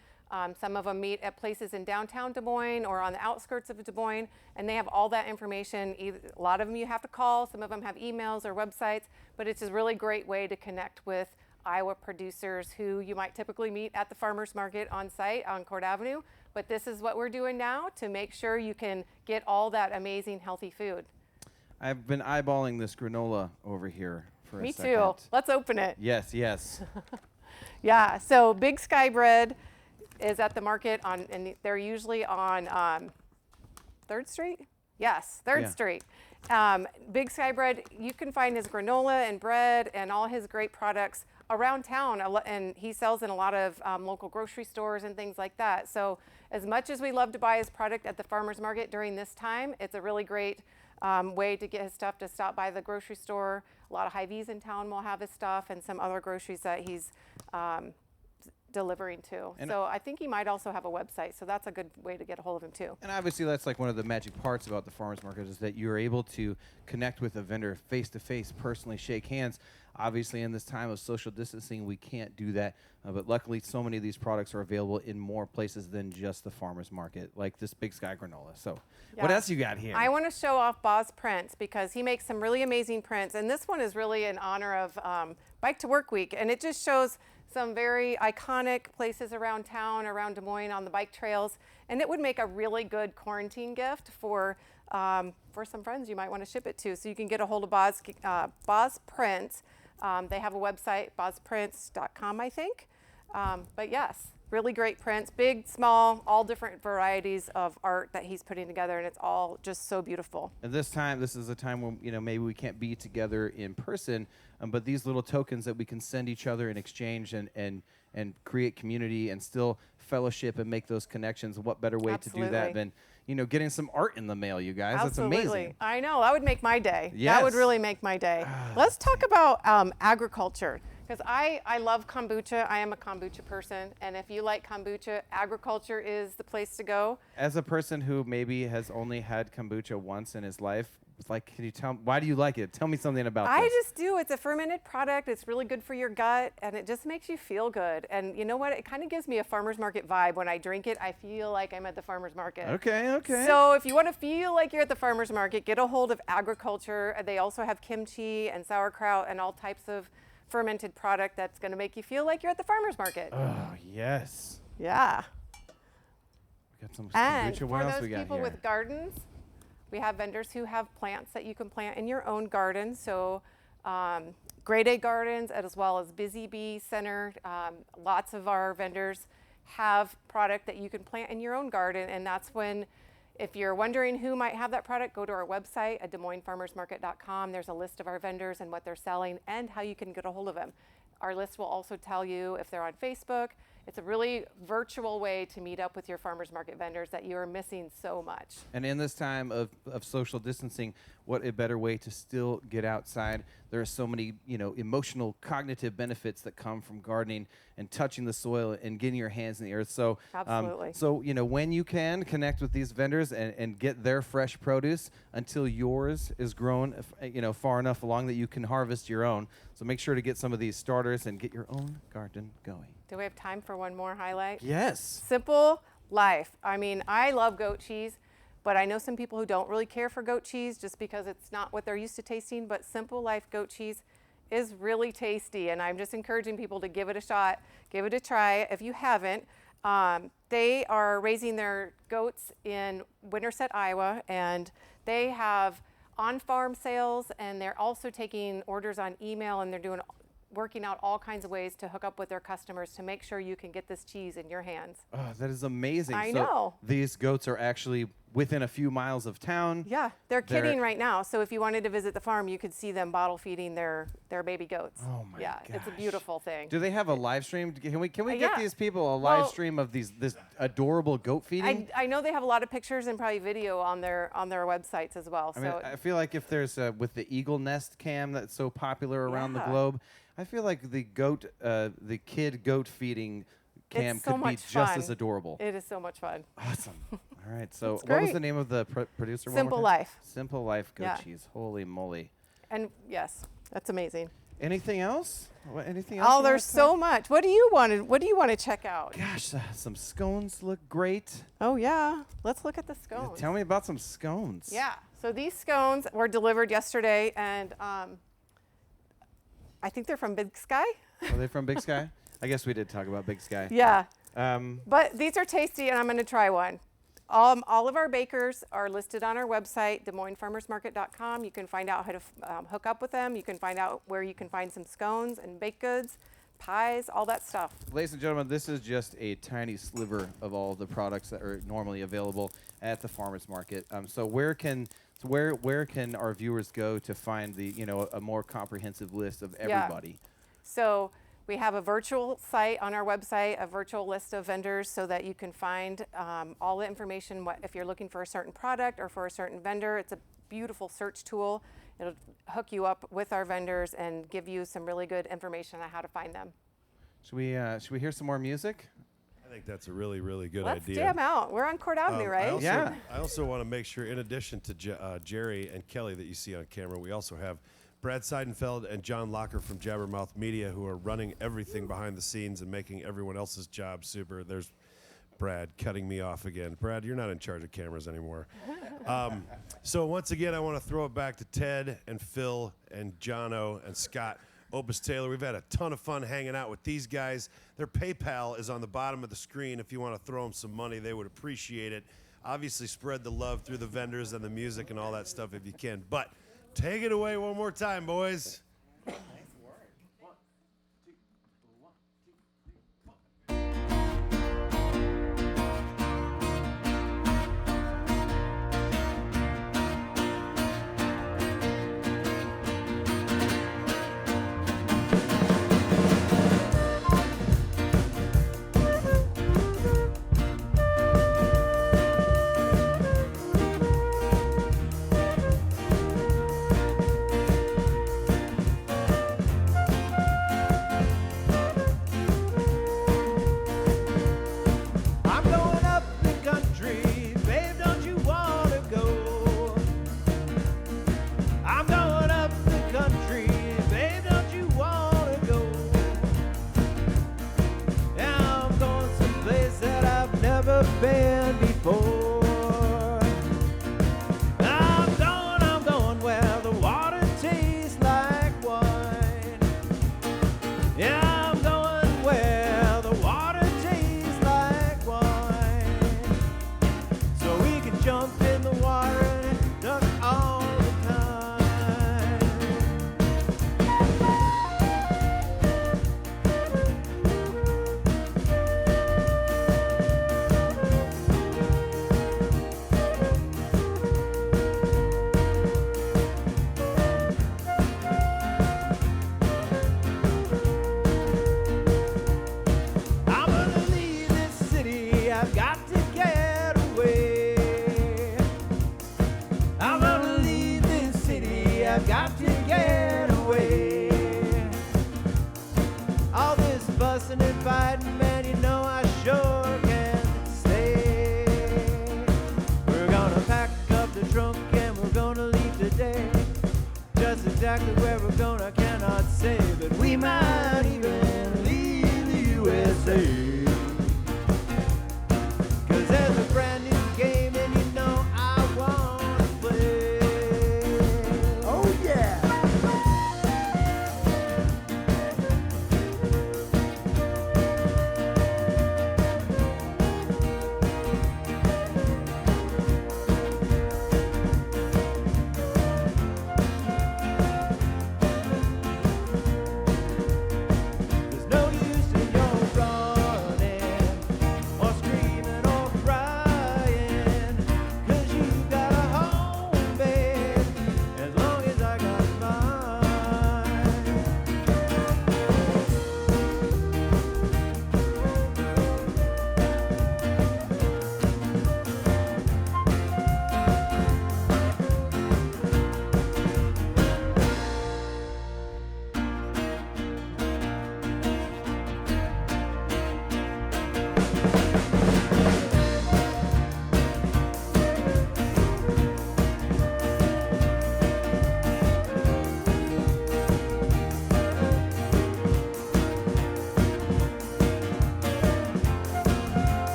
Some of them meet at places in downtown Des Moines or on the outskirts of Des Moines, and they have all that information. A lot of them you have to call. Some of them have emails or websites, but it's a really great way to connect with Iowa producers who you might typically meet at the farmers market on site on Court Avenue. But this is what we're doing now to make sure you can get all that amazing healthy food. I've been eyeballing this granola over here. Me too. Let's open it. Yes, yes. Yeah, so Big Sky Bread is at the market and they're usually on 3rd Street? Yes, 3rd Street. Big Sky Bread, you can find his granola and bread and all his great products around town, and he sells in a lot of local grocery stores and things like that. So as much as we love to buy his product at the farmer's market during this time, it's a really great way to get his stuff, to stop by the grocery store. A lot of Hy-Vees in town will have his stuff, and some other groceries that he's delivering to. And so I think he might also have a website, so that's a good way to get a hold of him too. And obviously that's like one of the magic parts about the farmers market, is that you're able to connect with a vendor face to face, personally shake hands. Obviously in this time of social distancing, we can't do that, but luckily so many of these products are available in more places than just the farmers market, like this Big Sky granola. So what else you got here? I want to show off Boz prints because he makes some really amazing prints, and this one is really in honor of Bike to Work Week, and it just shows some very iconic places around town, around Des Moines on the bike trails, and it would make a really good quarantine gift for some friends you might want to ship it to. So you can get a hold of Boz Prints. They have a website, bozprints.com, I think. But yes, really great prints, big, small, all different varieties of art that he's putting together, and it's all just so beautiful. And this is a time when, you know, maybe we can't be together in person, but these little tokens that we can send each other in exchange and create community and still fellowship and make those connections. What better way to do that than, you know, getting some art in the mail, you guys? Absolutely. That's amazing. I know, that would make my day. Yes. That would really make my day. Let's talk about agriculture, because I love kombucha. I am a kombucha person, and if you like kombucha, agriculture is the place to go. As a person who maybe has only had kombucha once in his life, like, can you tell, why do you like it? Tell me something about I this. just do. It's a fermented product. It's really good for your gut, and it just makes you feel good. And you know what? It kind of gives me a farmer's market vibe. When I drink it, I feel like I'm at the farmer's market. Okay, okay. So if you want to feel like you're at the farmer's market, get a hold of agriculture. They also have kimchi and sauerkraut and all types of fermented product that's going to make you feel like you're at the farmer's market. Oh, yes. Yeah. We got some And kombucha. for What else those we got people here? with gardens, we have vendors who have plants that you can plant in your own garden. So Grade A Gardens, as well as Busy Bee Center, lots of our vendors have product that you can plant in your own garden. And that's when, if you're wondering who might have that product, go to our website at DesMoinesFarmersMarket.com. There's a list of our vendors and what they're selling and how you can get a hold of them. Our list will also tell you if they're on Facebook. It's a really virtual way to meet up with your farmers market vendors that you are missing so much. And in this time of social distancing, what a better way to still get outside. There are so many, you know, emotional, cognitive benefits that come from gardening and touching the soil and getting your hands in the earth. So, Absolutely. So you know, when you can connect with these vendors and get their fresh produce until yours is grown, you know, far enough along that you can harvest your own. So make sure to get some of these starters and get your own garden going. Do we have time for one more highlight? Yes. Simple Life. I mean, I love goat cheese, but I know some people who don't really care for goat cheese just because it's not what they're used to tasting, but Simple Life goat cheese is really tasty, and I'm just encouraging people to give it a shot, give it a try if you haven't. They are raising their goats in Winterset, Iowa, and they have on-farm sales, and they're also taking orders on email, and they're working out all kinds of ways to hook up with their customers to make sure you can get this cheese in your hands. Oh, that is amazing. I So know. These goats are actually within a few miles of town. Yeah, they're kidding right now. So if you wanted to visit the farm, you could see them bottle feeding their baby goats. Oh my Yeah, it's a beautiful thing. Do they have a live stream? Can we get Yeah. these people a live Well, stream of this adorable goat feeding? I know they have a lot of pictures and probably video on their websites as well. I mean, I feel like if there's with the eagle nest cam that's so popular around the Yeah. globe, I feel like the kid goat feeding cam It's so could be much just fun. as adorable. It is so much fun. Awesome. All right. So It's what was great. the name of the producer? one more Simple time? Life. Simple Life goat Yeah. cheese. Holy moly. And yes, that's amazing. Anything else? Anything else? Oh, you wanna there's talk- so much. What do you want to check out? Gosh, some scones look great. Oh yeah, let's look at the scones. Tell me about some scones. Yeah, so these scones were delivered yesterday, and I think they're from Big Sky. Are they from Big Sky? I guess we did talk about Big Sky. Yeah. Um, But these are tasty, and I'm going to try one. All of our bakers are listed on our website, DesMoinesFarmersMarket.com. You can find out how to hook up with them. You can find out where you can find some scones and baked goods, pies, all that stuff. Ladies and gentlemen, this is just a tiny sliver of all of the products that are normally available at the farmers market. So where can our viewers go to find a more comprehensive list of everybody? So We have a virtual site on our website, a virtual list of vendors so that you can find all the information if you're looking for a certain product or for a certain vendor. It's a beautiful search tool. It'll hook you up with our vendors and give you some really good information on how to find them. Should we hear some more music? I think that's a really, really good Let's idea. jam out. We're on Court Avenue, right? I also want to make sure, in addition to Jerry and Kelly that you see on camera, we also have Brad Seidenfeld and John Locker from Jabbermouth Media, who are running everything behind the scenes and making everyone else's job super. There's Brad cutting me off again. Brad, you're not in charge of cameras anymore. So once again, I want to throw it back to Ted and Phil and Jono and Scott Opus Taylor. We've had a ton of fun hanging out with these guys. Their PayPal is on the bottom of the screen. If you want to throw them some money, they would appreciate it. Obviously, spread the love through the vendors and the music and all that stuff if you can. But take it away one more time, boys. Been before. I'm going where the water tastes like wine. Yeah, I'm going where the water tastes like wine. So we can jump in the water and duck all the time. I've got to get away. I'm gonna leave this city. I've got to get away. All this fussing and fighting, man, you know I sure can't stay. We're gonna pack up the trunk and we're gonna leave today. Just exactly where we're going, I cannot say, but we might even leave the USA. There's a brand new game and you know I want to play. Oh yeah! There's no use in your running or screaming or crying, 'cause you got a home, babe, as long as I got mine.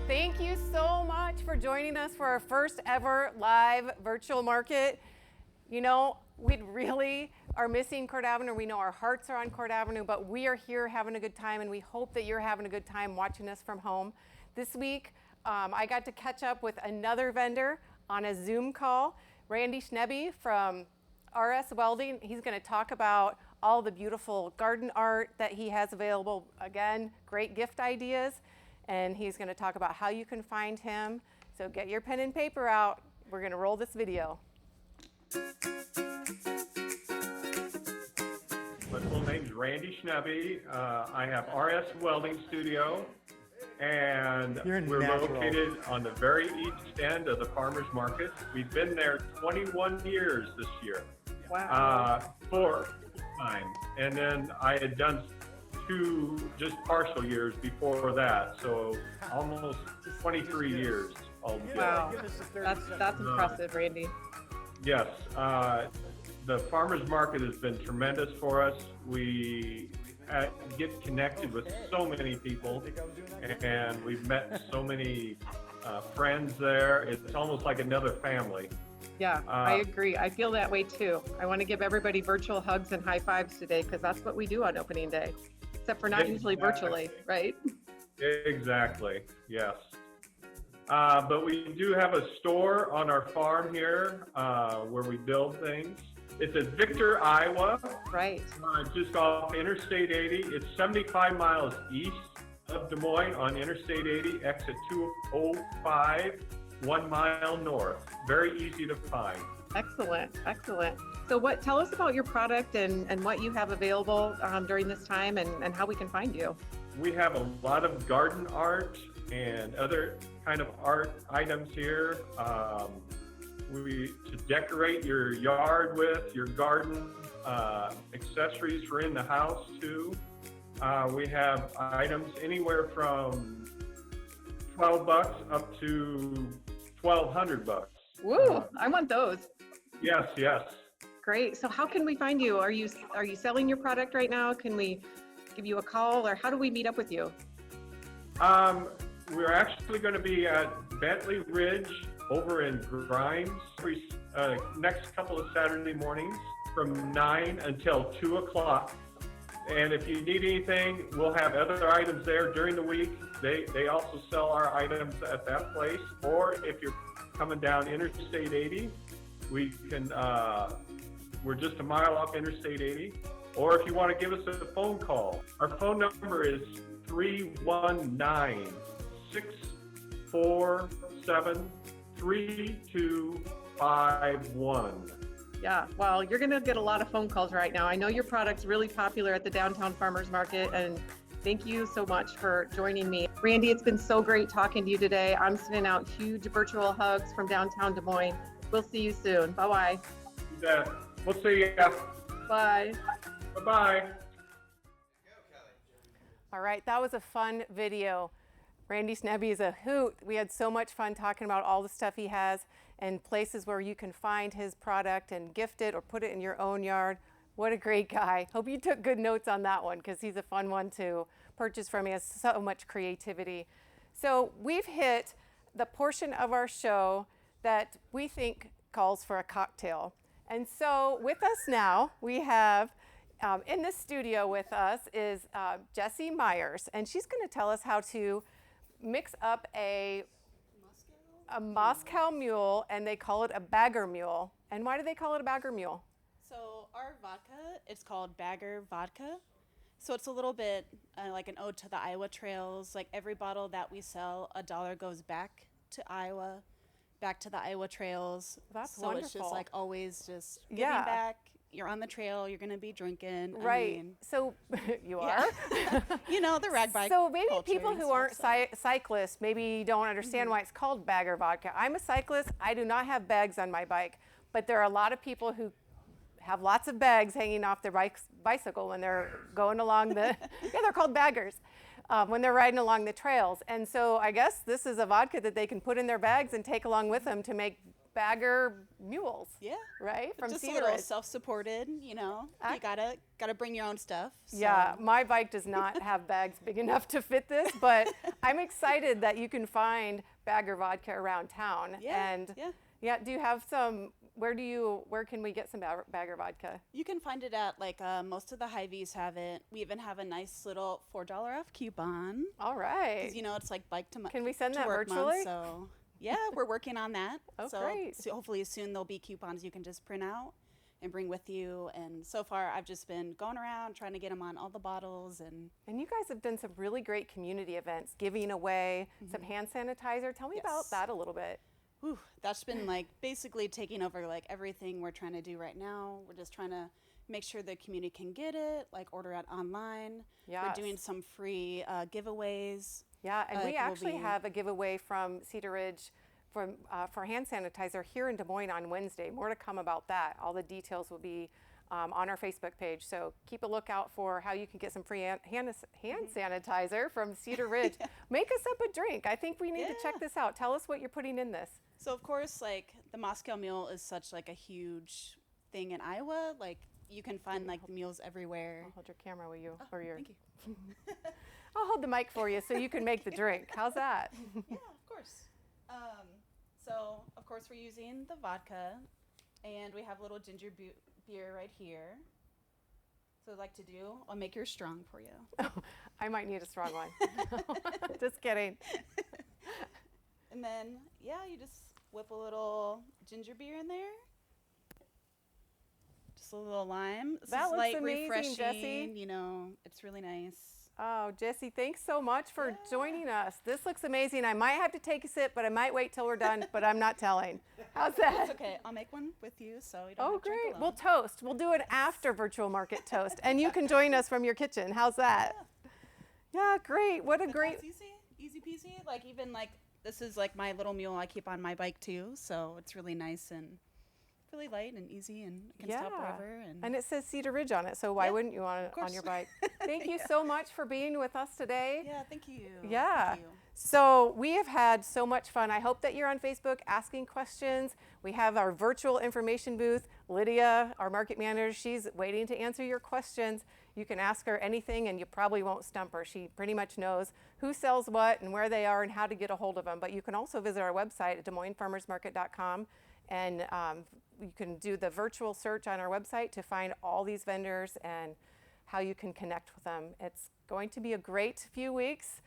Thank you so much for joining us for our first ever live virtual market. You know, we really are missing Court Avenue. We know our hearts are on Court Avenue, but we are here having a good time, and we hope that you're having a good time watching us from home. This week, I got to catch up with another vendor on a Zoom call, Randy Schnebbe from RS Welding. He's going to talk about all the beautiful garden art that he has available. Again, great gift ideas. And he's going to talk about how you can find him. So get your pen and paper out. we're going to roll this video. My full name's Randy Schnebby. I have RS Welding Studio, and we're located on the very east end of the farmers market. We've been there 21 years this year. Wow. For time, and then I had done 2 just partial years before that, so almost 23 years altogether. Wow, that's impressive, Randy. Yes, the farmers market has been tremendous for us. We get connected with so many people, and we've met so many friends there. It's almost like another family. Yeah, I agree. I feel that way too. I want to give everybody virtual hugs and high fives today because that's what we do on opening day, except for not usually virtually, right? Exactly, yes. But we do have a store on our farm here where we build things. It's in Victor, Iowa. Right. Just off Interstate 80. It's 75 miles east of Des Moines on Interstate 80, exit 205, 1 mile north. Very easy to find. Excellent, excellent. So tell us about your product and what you have available during this time and how we can find you. We have a lot of garden art and other kind of art items here. To decorate your yard with, your garden, accessories for in the house too. We have items anywhere from $12 up to $1,200. Woo! I want those. Yes, yes. Great. So how can we find you? Are you selling your product right now? Can we give you a call, or how do we meet up with you? We're actually going to be at Bentley Ridge over in Grimes next couple of Saturday mornings from 9 until 2 o'clock. And if you need anything, we'll have other items there during the week. They also sell our items at that place. Or if you're coming down Interstate 80, we're just a mile off Interstate 80. Or if you want to give us a phone call, our phone number is 319-647-3251. Yeah, well, you're going to get a lot of phone calls right now. I know your product's really popular at the downtown farmers market, and thank you so much for joining me. Randy, it's been so great talking to you today. I'm sending out huge virtual hugs from downtown Des Moines. We'll see you soon. Bye-bye. You bet. We'll see you. Bye. Bye-bye. All right, that was a fun video. Randy Schnebby is a hoot. We had so much fun talking about all the stuff he has and places where you can find his product and gift it or put it in your own yard. What a great guy. Hope you took good notes on that one because he's a fun one to purchase from. He has so much creativity. So we've hit the portion of our show that we think calls for a cocktail. And so with us now, we have in the studio with us is Jessie Myers, and she's going to tell us how to mix up a Moscow Mule, and they call it a bagger mule. And why do they call it a bagger mule? So our vodka, it's called Bagger Vodka. So it's a little bit like an ode to the Iowa trails. Like every bottle that we sell, $1 goes back to Iowa, back to the Iowa trails. That's so wonderful. It's just like always just giving Yeah. back. You're on the trail, you're going to be drinking. Right. I mean, So you are. you know, the rag bike. So maybe culture people and who stuff, aren't cyclists maybe don't understand why it's called bagger vodka. I'm a cyclist. I do not have bags on my bike, but there are a lot of people who have lots of bags hanging off their bicycle when they're going along the, yeah, they're called baggers, when they're riding along the trails. And so I guess this is a vodka that they can put in their bags and take along with them to make bagger mules. Yeah. Right? From just a Cedar little Ridge. self-supported, you know. You gotta bring your own stuff. So. Yeah, my bike does not have bags big enough to fit this, but I'm excited that you can find bagger vodka around town. Yeah, And yeah. Do you have some, where can we get some bagger vodka? You can find it at like most of the Hy-Vees have it. We even have a nice little $4 off coupon. All right. Because you know it's like bike to Can we send to that work virtually? month, so yeah, we're working on that. Oh, so, great. So hopefully soon there'll be coupons you can just print out and bring with you. And so far I've just been going around trying to get them on all the bottles. And you guys have done some really great community events, giving away some hand sanitizer. Tell me about that a little bit. Whew, that's been like basically taking over like everything we're trying to do right now. We're just trying to make sure the community can get it, like order it online. Yes. We're doing some free giveaways. Yeah, and we we'll actually be- have a giveaway from Cedar Ridge for hand sanitizer here in Des Moines on Wednesday. More to come about that. All the details will be on our Facebook page. So keep a lookout for how you can get some free hand sanitizer from Cedar Ridge. Make us up a drink. I think we need to check this out. Tell us what you're putting in this. So of course, like the Moscow Mule is such like a huge thing in Iowa. Like you can find like the mules everywhere. I'll hold your camera, will you? Or your... Thank you. I'll hold the mic for you so you can make the drink. How's that? Yeah, of course. So of course we're using the vodka, and we have a little ginger beer right here. So I'd like to do, I'll make yours strong for you. Oh, I might need a strong one. Just kidding. And then, yeah, you just whip a little ginger beer in there. Just a little lime. This That is looks light, amazing, refreshing, Jessie. You know, it's really nice. Oh, Jessie, thanks so much for joining us. This looks amazing. I might have to take a sip, but I might wait till we're done, but I'm not telling. How's that? It's okay. I'll make one with you, so you don't Oh, have to drink great. alone. We'll toast. We'll do an after virtual market toast, and you can join us from your kitchen. How's that? Yeah, great. What a But great... that's easy peasy. Like even like, this is like my little mule I keep on my bike too, so it's really nice and really light and easy, and I can stop wherever. And it says Cedar Ridge on it, so why wouldn't you want it on your bike? Thank you so much for being with us today. Yeah, thank you. Yeah. Thank you. So we have had so much fun. I hope that you're on Facebook asking questions. We have our virtual information booth. Lydia, our market manager, she's waiting to answer your questions. You can ask her anything and you probably won't stump her. She pretty much knows who sells what and where they are and how to get a hold of them. But you can also visit our website at DesMoinesFarmersMarket.com, and you can do the virtual search on our website to find all these vendors and how you can connect with them. It's going to be a great few weeks.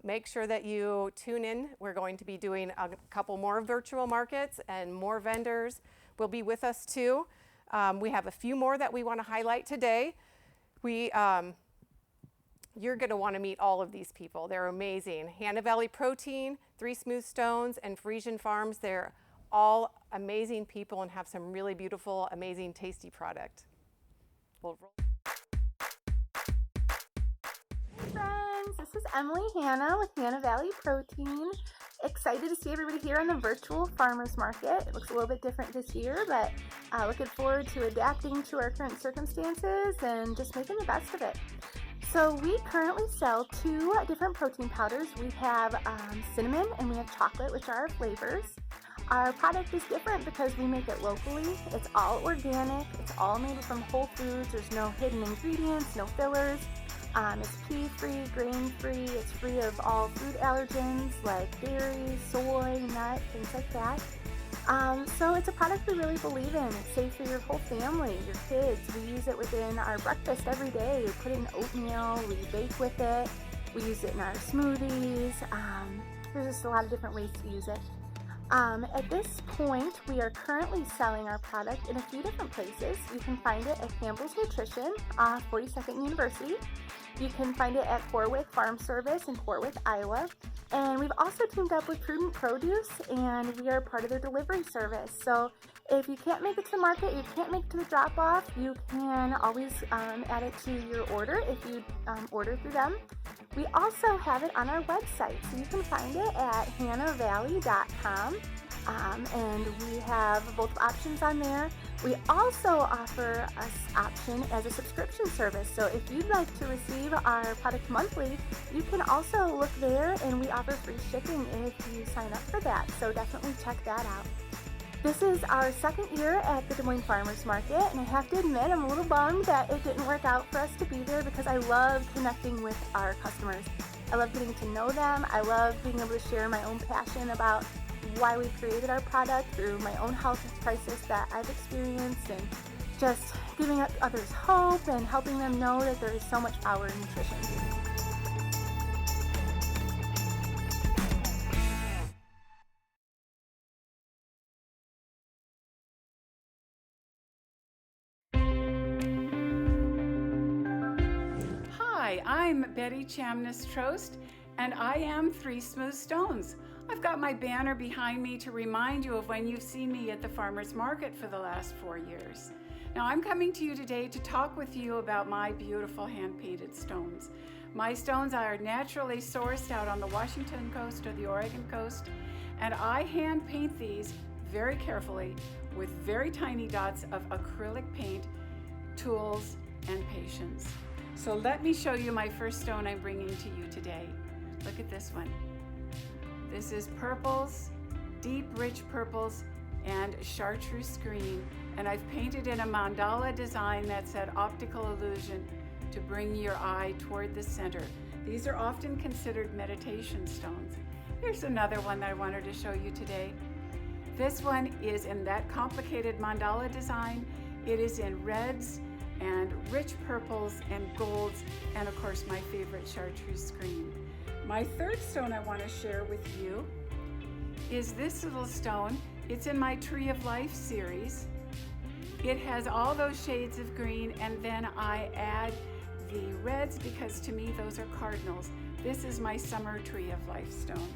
Make sure that you tune in. We're going to be doing a couple more virtual markets, and more vendors will be with us too. We have a few more that we want to highlight today. You're going to want to meet all of these people. They're amazing. Hannah Valley Protein, Three Smooth Stones, and Frisian Farms. They're all amazing people and have some really beautiful, amazing, tasty product. We'll roll. Hey friends, this is Emily Hanna with Hannah Valley Protein. Excited to see everybody here on the virtual farmers market. It looks a little bit different this year, but looking forward to adapting to our current circumstances and just making the best of it. So we currently sell 2 different protein powders. We have cinnamon and we have chocolate, which are our flavors. Our product is different because we make it locally. It's all organic. It's all made from whole foods. There's no hidden ingredients, no fillers. It's pea-free, grain-free. It's free of all food allergens like dairy, soy, nut, things like that. So it's a product we really believe in. It's safe for your whole family, your kids. We use it within our breakfast every day. We put it in oatmeal. We bake with it. We use it in our smoothies. There's just a lot of different ways to use it. At this point, we are currently selling our product in a few different places. You can find it at Campbell's Nutrition, 42nd University. You can find it at Fort Worth Farm Service in Fort Worth, Iowa. And we've also teamed up with Prudent Produce, and we are part of their delivery service. So if you can't make it to the market, you can't make it to the drop-off, you can always add it to your order if you order through them. We also have it on our website, so you can find it at hannahvalley.com, and we have both options on there. We also offer an option as a subscription service, so if you'd like to receive our product monthly, you can also look there, and we offer free shipping if you sign up for that, so definitely check that out. This is our second year at the Des Moines Farmers Market, and I have to admit I'm a little bummed that it didn't work out for us to be there because I love connecting with our customers. I love getting to know them. I love being able to share my own passion about why we created our product through my own health crisis that I've experienced, and just giving others hope and helping them know that there is so much power in nutrition. Hi, I'm Betty Chamness-Trost, and I am Three Smooth Stones. I've got my banner behind me to remind you of when you've seen me at the farmer's market for the last 4 years. Now I'm coming to you today to talk with you about my beautiful hand-painted stones. My stones are naturally sourced out on the Washington coast or the Oregon coast, and I hand paint these very carefully with very tiny dots of acrylic paint, tools, and patience. So let me show you my first stone I'm bringing to you today. Look at this one. This is purples, deep rich purples, and chartreuse green, and I've painted in a mandala design that's that optical illusion to bring your eye toward the center. These are often considered meditation stones. Here's another one that I wanted to show you today. This one is in that complicated mandala design. It is in reds and rich purples and golds, and of course my favorite chartreuse green. My third stone I want to share with you is this little stone. It's in my Tree of Life series. It has all those shades of green, and then I add the reds because to me those are cardinals. This is my Summer Tree of Life stone.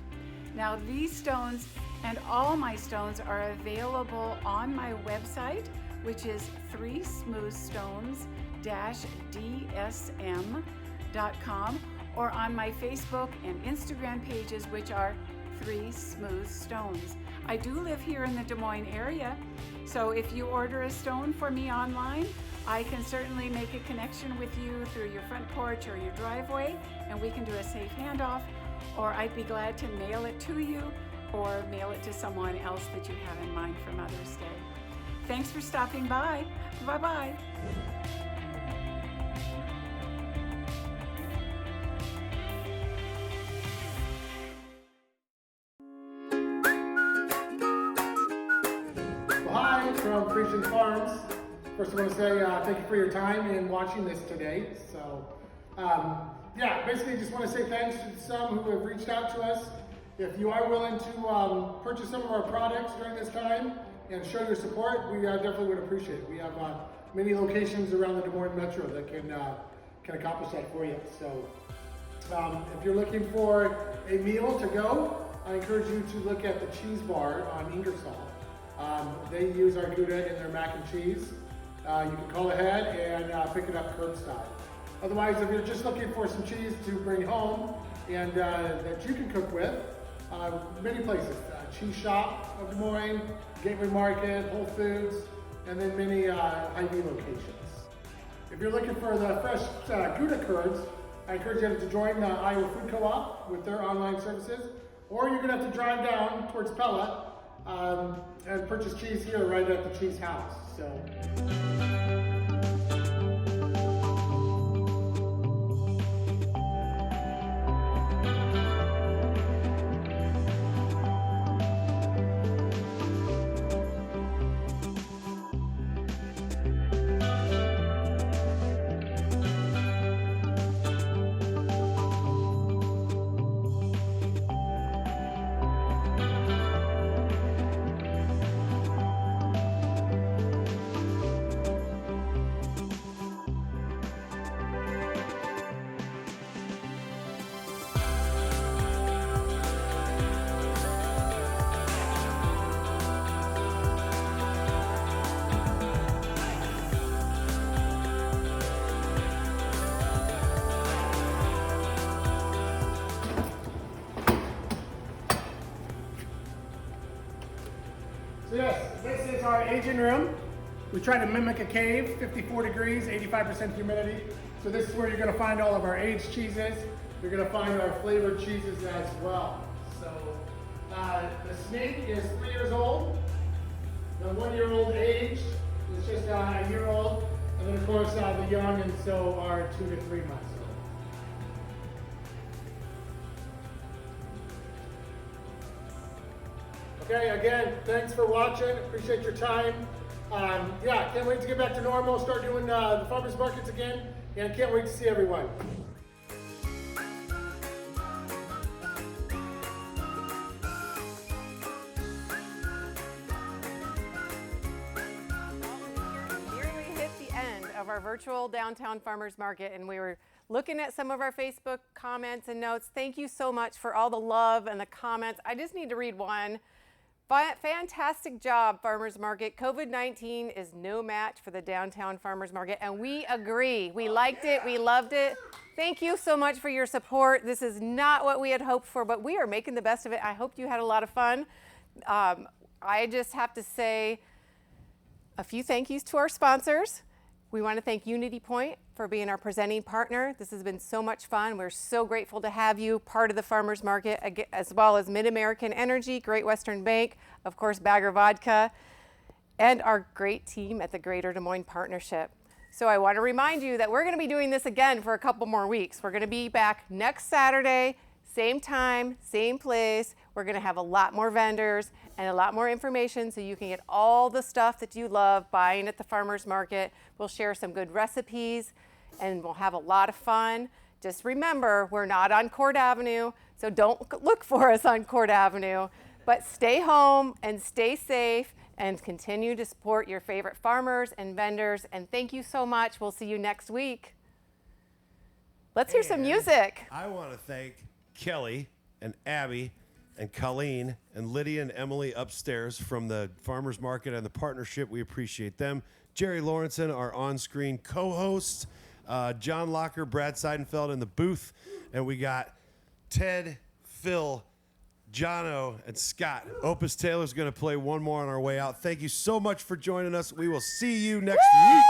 Now these stones and all my stones are available on my website, which is 3smoothstones-dsm.com, or on my Facebook and Instagram pages, which are 3 Smooth Stones. I do live here in the Des Moines area, so if you order a stone for me online, I can certainly make a connection with you through your front porch or your driveway, and we can do a safe handoff, or I'd be glad to mail it to you or mail it to someone else that you have in mind for Mother's Day. Thanks for stopping by. Bye-bye. Hi, from Frisian Farms. First, I want to say thank you for your time in watching this today. So, basically just want to say thanks to some who have reached out to us. If you are willing to purchase some of our products during this time and show your support, we definitely would appreciate it. We have many locations around the Des Moines Metro that can accomplish that for you. So, if you're looking for a meal to go, I encourage you to look at the Cheese Bar on Ingersoll. They use our Gouda in their mac and cheese. You can call ahead and pick it up curbside. Otherwise, if you're just looking for some cheese to bring home and that you can cook with, many places. Cheese Shop of Des Moines, Gateway Market, Whole Foods, and then many Hy-Vee locations. If you're looking for the fresh Gouda curds, I encourage you to join the Iowa Food Co-op with their online services, or you're going to have to drive down towards Pella and purchase cheese here right at the Cheese House. So. So yes, this is our aging room. We try to mimic a cave, 54 degrees, 85% humidity. So this is where you're going to find all of our aged cheeses. You're going to find our flavored cheeses as well. So the snake is 3 years old. The 1-year-old aged is just a year old. And then of course the young and so are 2 to 3 months old. Okay, again, thanks for watching. Appreciate your time. Can't wait to get back to normal, start doing the farmers markets again, and can't wait to see everyone. Nearly hit the end of our virtual downtown farmers market, and we were Looking at some of our Facebook comments and notes, thank you so much for all the love and the comments. I just need to read one. Fantastic job, Farmers Market. COVID-19 is no match for the downtown Farmers Market, and we agree. We liked it. We loved it. Thank you so much for your support. This is not what we had hoped for, but we are making the best of it. I hope you had a lot of fun. I just have to say a few thank yous to our sponsors. We want to thank Unity Point for being our presenting partner. This has been so much fun. We're so grateful to have you part of the Farmers Market, as well as Mid-American Energy, Great Western Bank, of course, Bagger Vodka, and our great team at the Greater Des Moines Partnership. So I want to remind you that we're going to be doing this again for a couple more weeks. We're going to be back next Saturday, same time, same place. We're going to have a lot more vendors and a lot more information so you can get all the stuff that you love buying at the farmers market. We'll share some good recipes and we'll have a lot of fun. Just remember, we're not on Court Avenue, so don't look for us on Court Avenue, but stay home and stay safe and continue to support your favorite farmers and vendors. And thank you so much. We'll see you next week. Let's hear some music. I want to thank Kelly and Abby and Colleen and Lydia and Emily upstairs from the Farmers Market and the partnership. We appreciate them. Jerry Lawrenson, our on-screen co-host. John Locker, Brad Seidenfeld in the booth. And we got Ted, Phil, Jono, and Scott. Opus Taylor's going to play one more on our way out. Thank you so much for joining us. We will see you next week.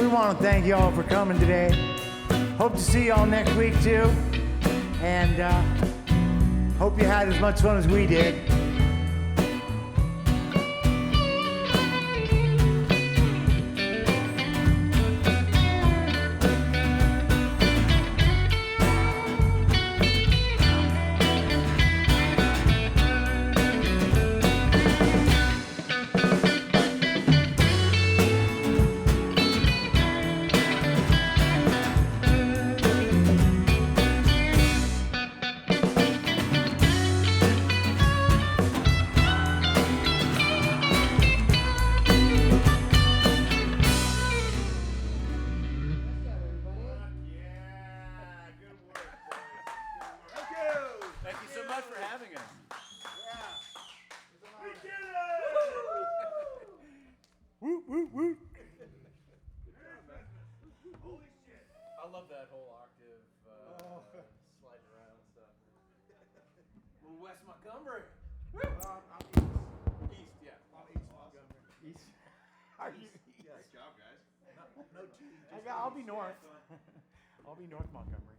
I want to thank you all for coming today. Hope to see you all next week too. And hope you had as much fun as we did. Great job, guys. No cheating. I'll be north. I'll be North Montgomery.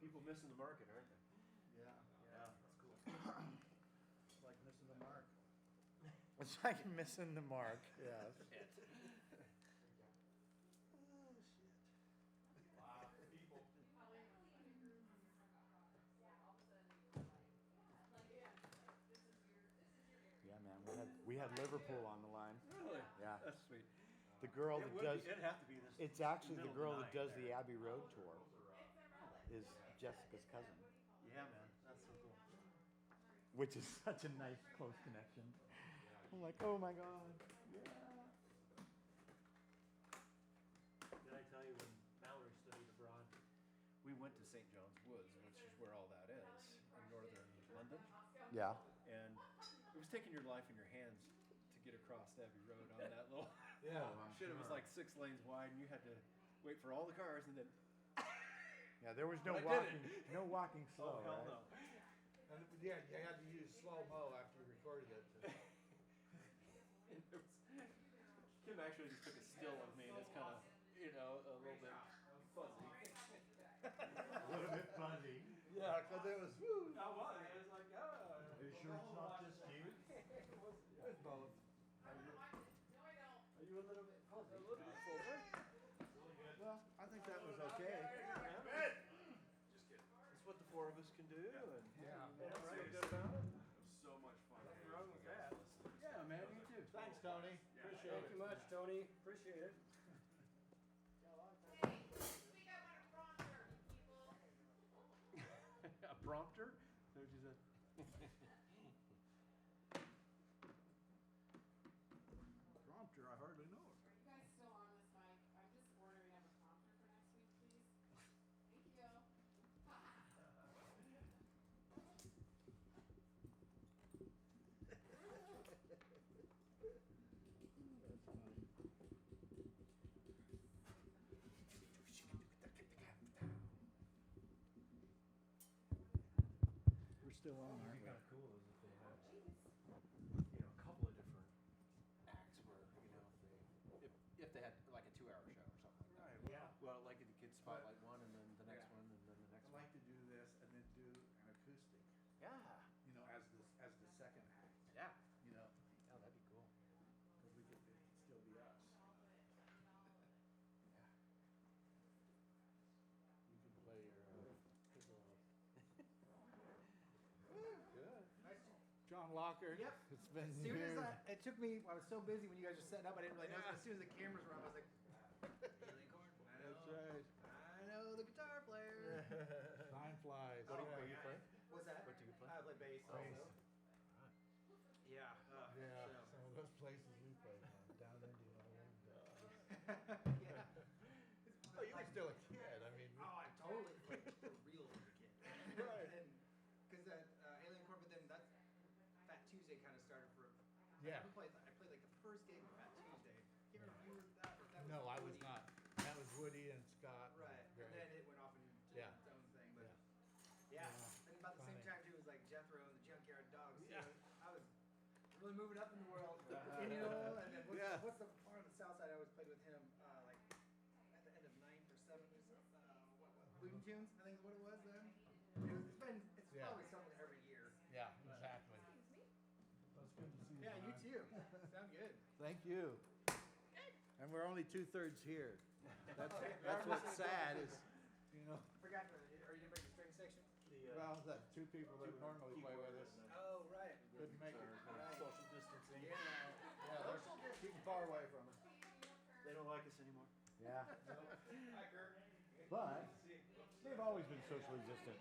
People missing the market, aren't they? Yeah. Yeah, that's cool. It's like missing the mark. It's like missing the mark. Yes. Yeah, man. We had Liverpool on the line. Really? Yeah. That's sweet. The girl It that would does. be- it'd have to be this It's actually the middle of girl the that night does there. the Abbey Road tour. Is Jessica's cousin, Yeah, man. That's so cool. which is such a nice close connection. I'm like, oh my god. Yeah. Did I tell you when Mallory studied abroad, we went to St. John's Woods, which is where all that is, in northern London. Yeah. And it was taking your life in your hands to get across Abbey Road on that little Yeah, I'm shit. It was sure. like 6 lanes wide, and you had to wait for all the cars, and then Yeah, there was no But I walking. did it. No walking slow. Oh, hell right? no. And yeah, you had to use slow mo after you recorded it. And it was, Kim actually just took a still of me, and it's kind of, you know, a little bit fuzzy. A little bit fuzzy. Yeah, because it was woo. I was. I was like, oh. Are you sure it's not just you? It was both. Are you a little bit fuzzy? A little bit fuzzy. Well, I think that was okay. Just kidding. It's what the four of us can do, and Yeah. feel good about it. It was so much fun. Nothing wrong with that. Yeah, man, you too. Thanks, Tony. Appreciate Thank it. you much, Tony. Appreciate it. A prompter? Is that what you said? Prompter, I hardly know her. You guys still on this mic? I'm just ordering a prompter for next week, please. Thank you. That's funny. We're still on, aren't we? Kind of cool is that they have, you know, a couple of different acts where, you know, if they had like a 2-hour show or something like that. Right, yeah. Well, like you could spotlight one, and then the next Yeah. one, and then the next I one. like to do this and then do an acoustic. Yeah. You know, as the second act. Yeah. You know, Oh, that'd be cool. because it could still be us. You can play your piccolo. Good. John Locker. Yep. It's been As soon as years. it took me, I was so busy when you guys were setting up, I didn't really notice. As soon as the cameras were up, I was like, Haley Corn. That's right. I know the guitar player. Time flies. What do you play? What's that? What do you play? I play bass Bass. also. Yeah. Yeah, so- some of those places we played down in India. Yeah. Oh, you were still a kid. I mean. Oh, I totally played a real kid. Right. Because that Alien Corp, but then that Fat Tuesday kind of started for. Yeah. I played like the first gig of Fat Tuesday. Can't remember if you were that. Or if that was No, I was Woody. not. That was Woody and Scott. Right. Gray. And then it went off into Yeah. its own thing. But Yeah. yeah. And about the same Funny. time too was like Jethro and the Junkyard Dogs. So Yeah. I was really moving up in the world. You know, and then Yeah. what's the part of the South Side I always played with him? Like at the end of 9 for 7 or something. What Looney Tunes? I think is what it was then. It's Yeah. probably something every year. Yeah, exactly. That's good to see you. Yeah, you John. too. Sound good. Thank you. And we're only 2/3 here. That's Okay. that's what's sad is, you know. Forgot to. Or you didn't bring the string section? Well, the two people that normally play with us Oh right. couldn't make it. Right. Social distancing. Yeah. Yeah, they're keeping far away from us. They don't like us anymore. Yeah. Hi, Kurt. But they've always been socially distant.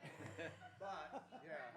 But Yeah.